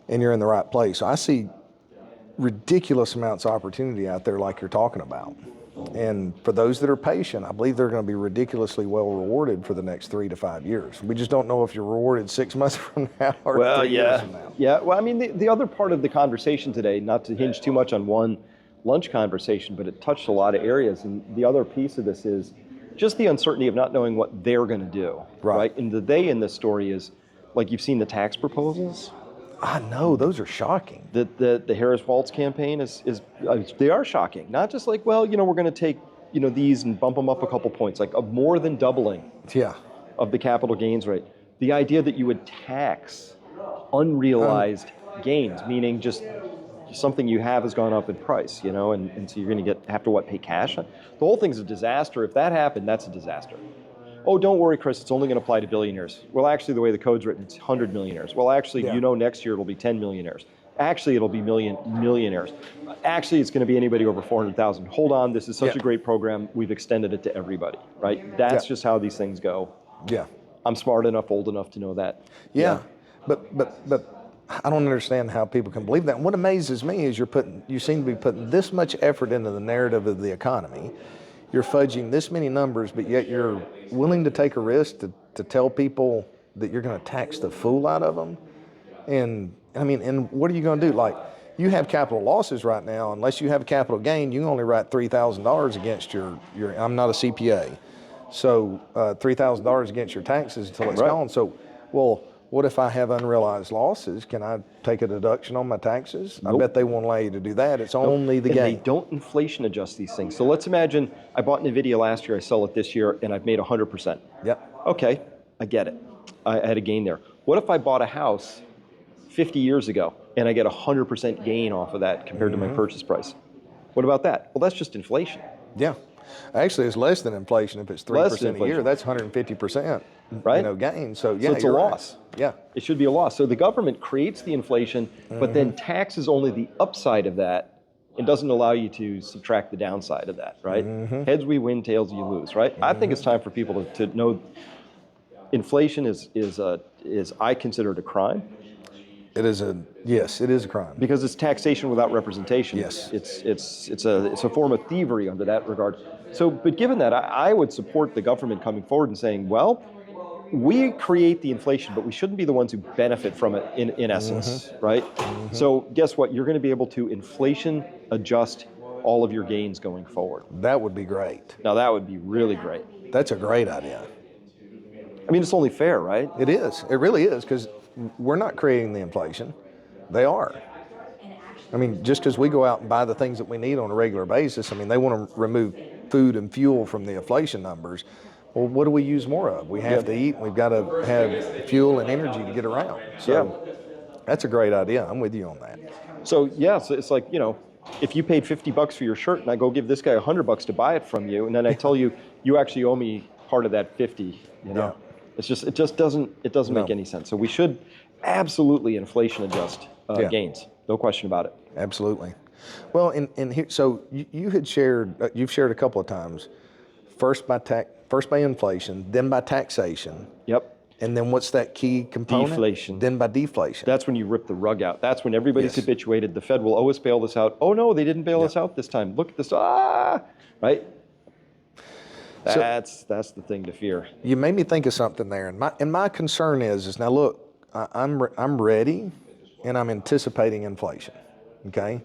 and you're in the right place. So I see ridiculous amounts of opportunity out there like you're talking about. And for those that are patient, I believe they're going to be ridiculously well rewarded for the next 3 to 5 years. We just don't know if you're rewarded 6 months from now or 3 years from now. Yeah. Well, I mean, the other part of the conversation today, not to hinge too much on one lunch conversation, but it touched a lot of areas. And the other piece of this is just the uncertainty of not knowing what they're going to do. Right. And the they in this story is, like, you've seen the tax proposals. I know, those are shocking. The Harris-Walz campaign is they are shocking. Not just like, well, we're going to take, these and bump them up a couple points, like a more than doubling of the capital gains rate. The idea that you would tax unrealized gains, meaning just something you have has gone up in price, and so you're going to have to pay cash. The whole thing's a disaster. If that happened, that's a disaster. Oh, don't worry, Chris, it's only going to apply to billionaires. Well, actually, the way the code's written, it's 100 millionaires. Well, actually, next year it'll be 10 millionaires. Actually, it'll be millionaires. Actually, it's going to be anybody over 400,000. Hold on, this is such a great program. We've extended it to everybody, right? That's just how these things go. Yeah. I'm smart enough, old enough to know that. Yeah. But I don't understand how people can believe that. And what amazes me is you seem to be putting this much effort into the narrative of the economy. You're fudging this many numbers, but yet you're willing to take a risk to tell people that you're going to tax the fool out of them. And I mean, and what are you going to do? Like, you have capital losses right now. Unless you have a capital gain, you can only write $3,000 against your. I'm not a CPA, so $3,000 against your taxes until it's gone. So, well, what if I have unrealized losses? Can I take a deduction on my taxes? Nope. I bet they won't allow you to do that. It's only the gain. They don't inflation adjust these things. So let's imagine I bought NVIDIA last year, I sell it this year, and I've made 100%. Yep. Okay, I get it. I had a gain there. What if I bought a house 50 years ago, and I get 100% gain off of that compared to my purchase price? What about that? Well, that's just inflation. Yeah. Actually, it's less than inflation. If it's 3% a year, that's 150%. Right? Gain. So it's a loss. Right. Yeah. It should be a loss. So the government creates the inflation, but then taxes only the upside of that. It doesn't allow you to subtract the downside of that, right? Heads we win, tails you lose, right? I think it's time for people to know inflation is I consider it a crime. It is a crime. Because it's taxation without representation. Yes. It's a form of thievery under that regard. So, but given that, I would support the government coming forward and saying, well, we create the inflation, but we shouldn't be the ones who benefit from it in essence, right? So guess what? You're going to be able to inflation adjust all of your gains going forward. That would be great. Now that would be really great. That's a great idea. I mean, it's only fair, right? It is. It really is, because we're not creating the inflation. They are. I mean, just because we go out and buy the things that we need on a regular basis, I mean, they want to remove food and fuel from the inflation numbers. Well, what do we use more of? We have to eat, and we've got to have fuel and energy to get around. So that's a great idea. I'm with you on that. So, so it's like, if you paid $50 for your shirt and I go give this guy $100 to buy it from you, and then I tell you, you actually owe me part of that 50, It's just, it doesn't make any sense. So we should absolutely inflation adjust gains. No question about it. Absolutely. Well, and here, so you had shared, you've shared a couple of times, first by inflation, then by taxation. Yep. And then what's that key component? Deflation. Then by deflation. That's when you rip the rug out. That's when everybody's habituated. The Fed will always bail this out. Oh no, they didn't bail us out this time. Look at this. Right? That's the thing to fear. You made me think of something there, and my concern is now look, I'm ready, and I'm anticipating inflation, okay?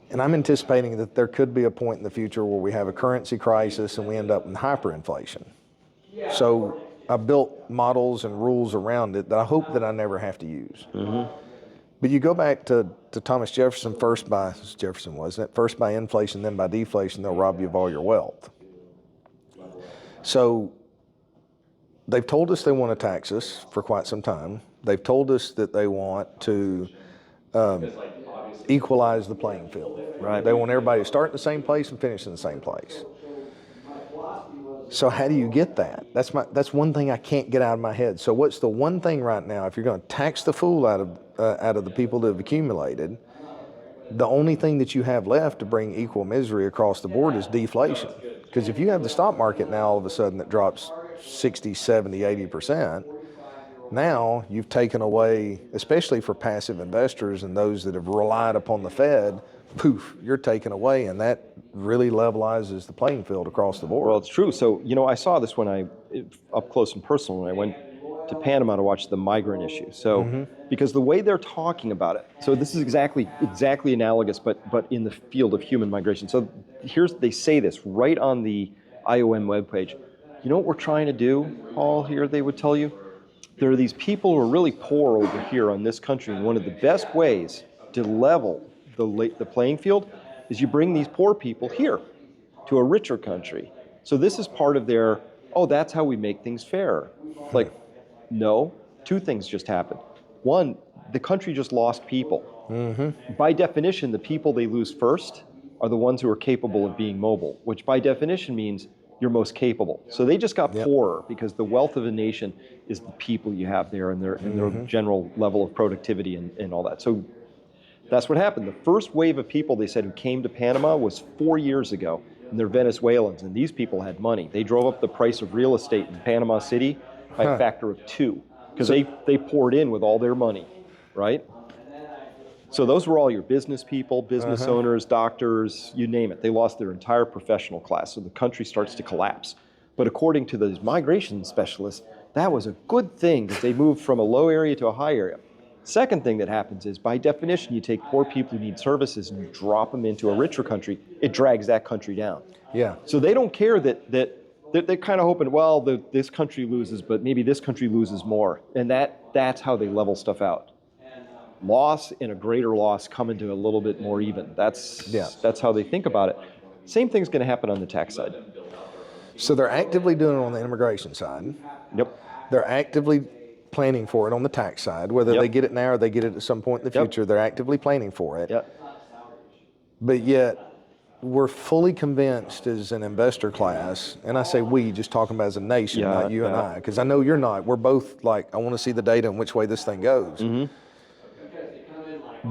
And I'm anticipating that there could be a point in the future where we have a currency crisis and we end up in hyperinflation. So I built models and rules around it that I hope that I never have to use. But you go back to Thomas Jefferson, first by inflation, then by deflation, they'll rob you of all your wealth. So they've told us they want to tax us for quite some time. They've told us that they want to equalize the playing field. Right. They want everybody to start in the same place and finish in the same place. So how do you get that? That's one thing I can't get out of my head. So what's the one thing right now, if you're going to tax the fool out of the people that have accumulated, the only thing that you have left to bring equal misery across the board is deflation. Because if you have the stock market now all of a sudden that drops 60, 70, 80%, now you've taken away, especially for passive investors and those that have relied upon the Fed, poof, you're taken away, and that really levelizes the playing field across the board. Well, it's true. So, I saw this up close and personal when I went to Panama to watch the migrant issue. So, because the way they're talking about it, so this is exactly analogous, but in the field of human migration. So they say this right on the IOM webpage. You know what we're trying to do, Paul, here, they would tell you? There are these people who are really poor over here on this country, and one of the best ways to level the playing field is you bring these poor people here to a richer country. So this is part of their, that's how we make things fair. Like, no, two things just happened. One, the country just lost people. By definition, the people they lose first are the ones who are capable of being mobile, which by definition means you're most capable. So they just got poorer because the wealth of a nation is the people you have there and their general level of productivity and all that. So that's what happened. The first wave of people, they said, who came to Panama was 4 years ago, and they're Venezuelans, and these people had money. They drove up the price of real estate in Panama City by a factor of 2, because they poured in with all their money, right? So those were all your business people, business owners, doctors, you name it. They lost their entire professional class, so the country starts to collapse. But according to those migration specialists, that was a good thing, because they moved from a low area to a high area. Second thing that happens is, by definition, you take poor people who need services and you drop them into a richer country, it drags that country down. Yeah. So they don't care that they're kind of hoping, this country loses, but maybe this country loses more. And that's how they level stuff out. Loss and a greater loss come into a little bit more even. That's how they think about it. Same thing's going to happen on the tax side. So they're actively doing it on the immigration side. Yep. They're actively planning for it on the tax side, whether they get it now or they get it at some point in the future. They're actively planning for it. Yep. But yet, we're fully convinced as an investor class, and I say we, just talking about as a nation, not you and I, because I know you're not. We're both like, I want to see the data and which way this thing goes.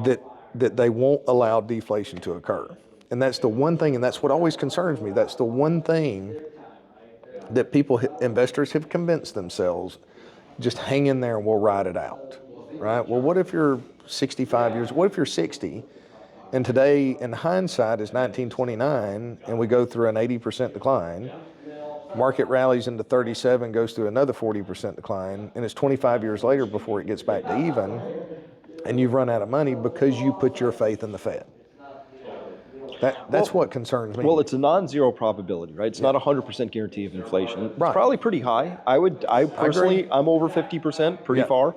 That they won't allow deflation to occur. And that's the one thing, and that's what always concerns me. That's the one thing that investors have convinced themselves, just hang in there and we'll ride it out, right? Well, what if you're 65 years, what if you're 60, and today, in hindsight, is 1929, and we go through an 80% decline, market rallies into 37, goes through another 40% decline, and it's 25 years later before it gets back to even, and you've run out of money because you put your faith in the Fed. That's what concerns me. Well, it's a non-zero probability, right? It's not a 100% guarantee of inflation. It's probably pretty high. I personally, I'm over 50%, pretty far,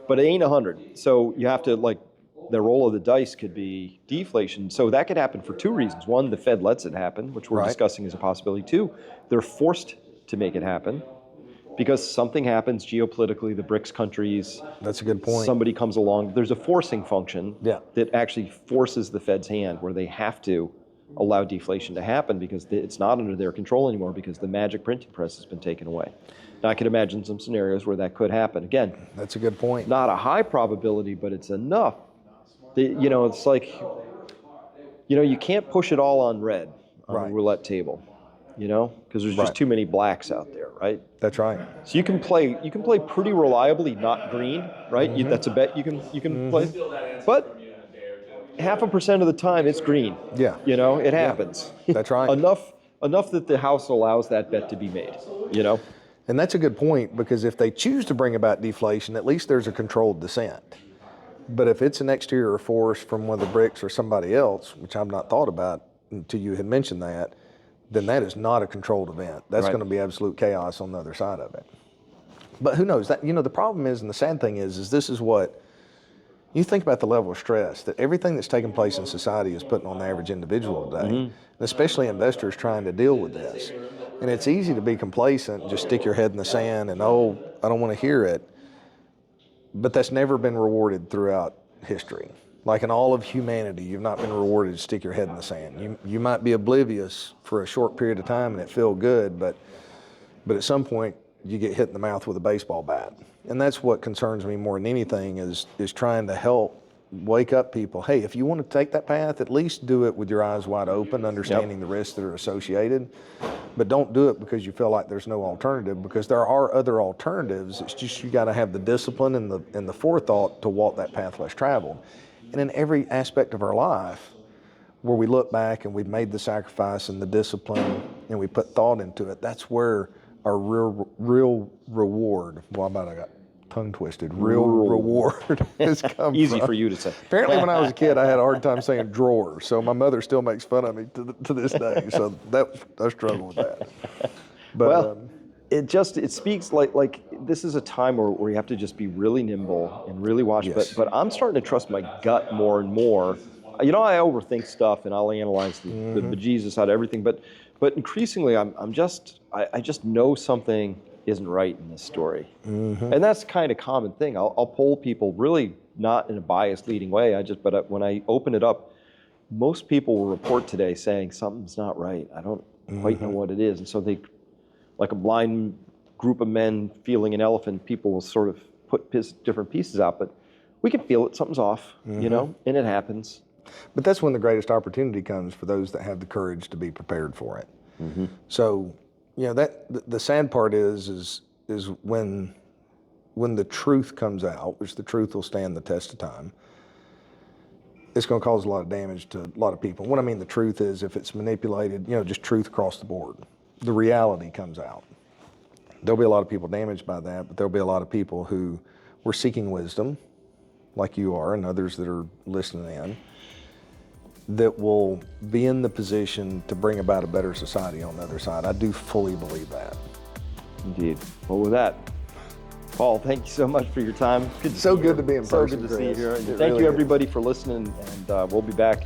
but it ain't 100. So you have to, the roll of the dice could be deflation. So that could happen for two reasons. One, the Fed lets it happen, which we're discussing as a possibility. Two, they're forced to make it happen because something happens geopolitically, the BRICS countries. That's a good point. Somebody comes along. There's a forcing function that actually forces the Fed's hand, where they have to allow deflation to happen because it's not under their control anymore because the magic printing press has been taken away. Now, I can imagine some scenarios where that could happen. Again, that's a good point. Not a high probability, but it's enough. It's like, you can't push it all on red on the roulette table, because there's just too many blacks out there, right? That's right. So you can play pretty reliably not green, right? That's a bet you can play, but 0.5% of the time it's green. Yeah. It happens. That's right. enough that the House allows that bet to be made. And that's a good point, because if they choose to bring about deflation, at least there's a controlled descent. But if it's an exterior force from one of the BRICS or somebody else, which I've not thought about until you had mentioned that, then that is not a controlled event. That's going to be absolute chaos on the other side of it. But who knows? That the problem is, and the sad thing is this is what, you think about the level of stress that everything that's taking place in society is putting on the average individual today, and especially investors trying to deal with this. And it's easy to be complacent, just stick your head in the sand and, I don't want to hear it. But that's never been rewarded throughout history. Like in all of humanity, you've not been rewarded to stick your head in the sand. You might be oblivious for a short period of time and it feel good, but at some point you get hit in the mouth with a baseball bat. And that's what concerns me more than anything is trying to help wake up people. Hey, if you want to take that path, at least do it with your eyes wide open, understanding the risks that are associated. But don't do it because you feel like there's no alternative, because there are other alternatives. It's just you got to have the discipline and the forethought to walk that path less traveled. And in every aspect of our life, where we look back and we've made the sacrifice and the discipline and we put thought into it, that's where our real reward, well, I got tongue twisted, real reward has come Easy from. for you to say. Apparently when I was a kid, I had a hard time saying drawer, so my mother still makes fun of me to this day. So I struggle with that. But, Well, it speaks like this is a time where you have to just be really nimble and really watch. Yes. But I'm starting to trust my gut more and more. I overthink stuff and I'll analyze the bejesus out of everything. But increasingly, I just know something isn't right in this story, and that's kind of common thing. I'll poll people, really not in a biased leading way. But when I open it up, most people will report today saying something's not right. I don't quite know what it is, and so they, like a blind group of men feeling an elephant, people will sort of put different pieces out, but we can feel it. Something's off, and it happens. But that's when the greatest opportunity comes for those that have the courage to be prepared for it. So, that the sad part is when the truth comes out, which the truth will stand the test of time, it's going to cause a lot of damage to a lot of people. What I mean the truth is, if it's manipulated, just truth across the board, the reality comes out. There'll be a lot of people damaged by that, but there'll be a lot of people who were seeking wisdom, like you are and others that are listening in, that will be in the position to bring about a better society on the other side. I do fully believe that. Indeed. Well, with that, Paul, thank you so much for your time. So good to be in person, So good to see you Chris. here. It Thank really you, is. everybody, for listening, and we'll be back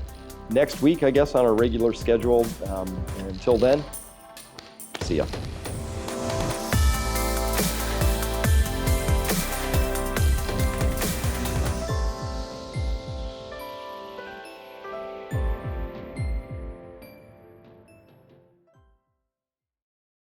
next week, I guess, on our regular schedule. And until then, see ya.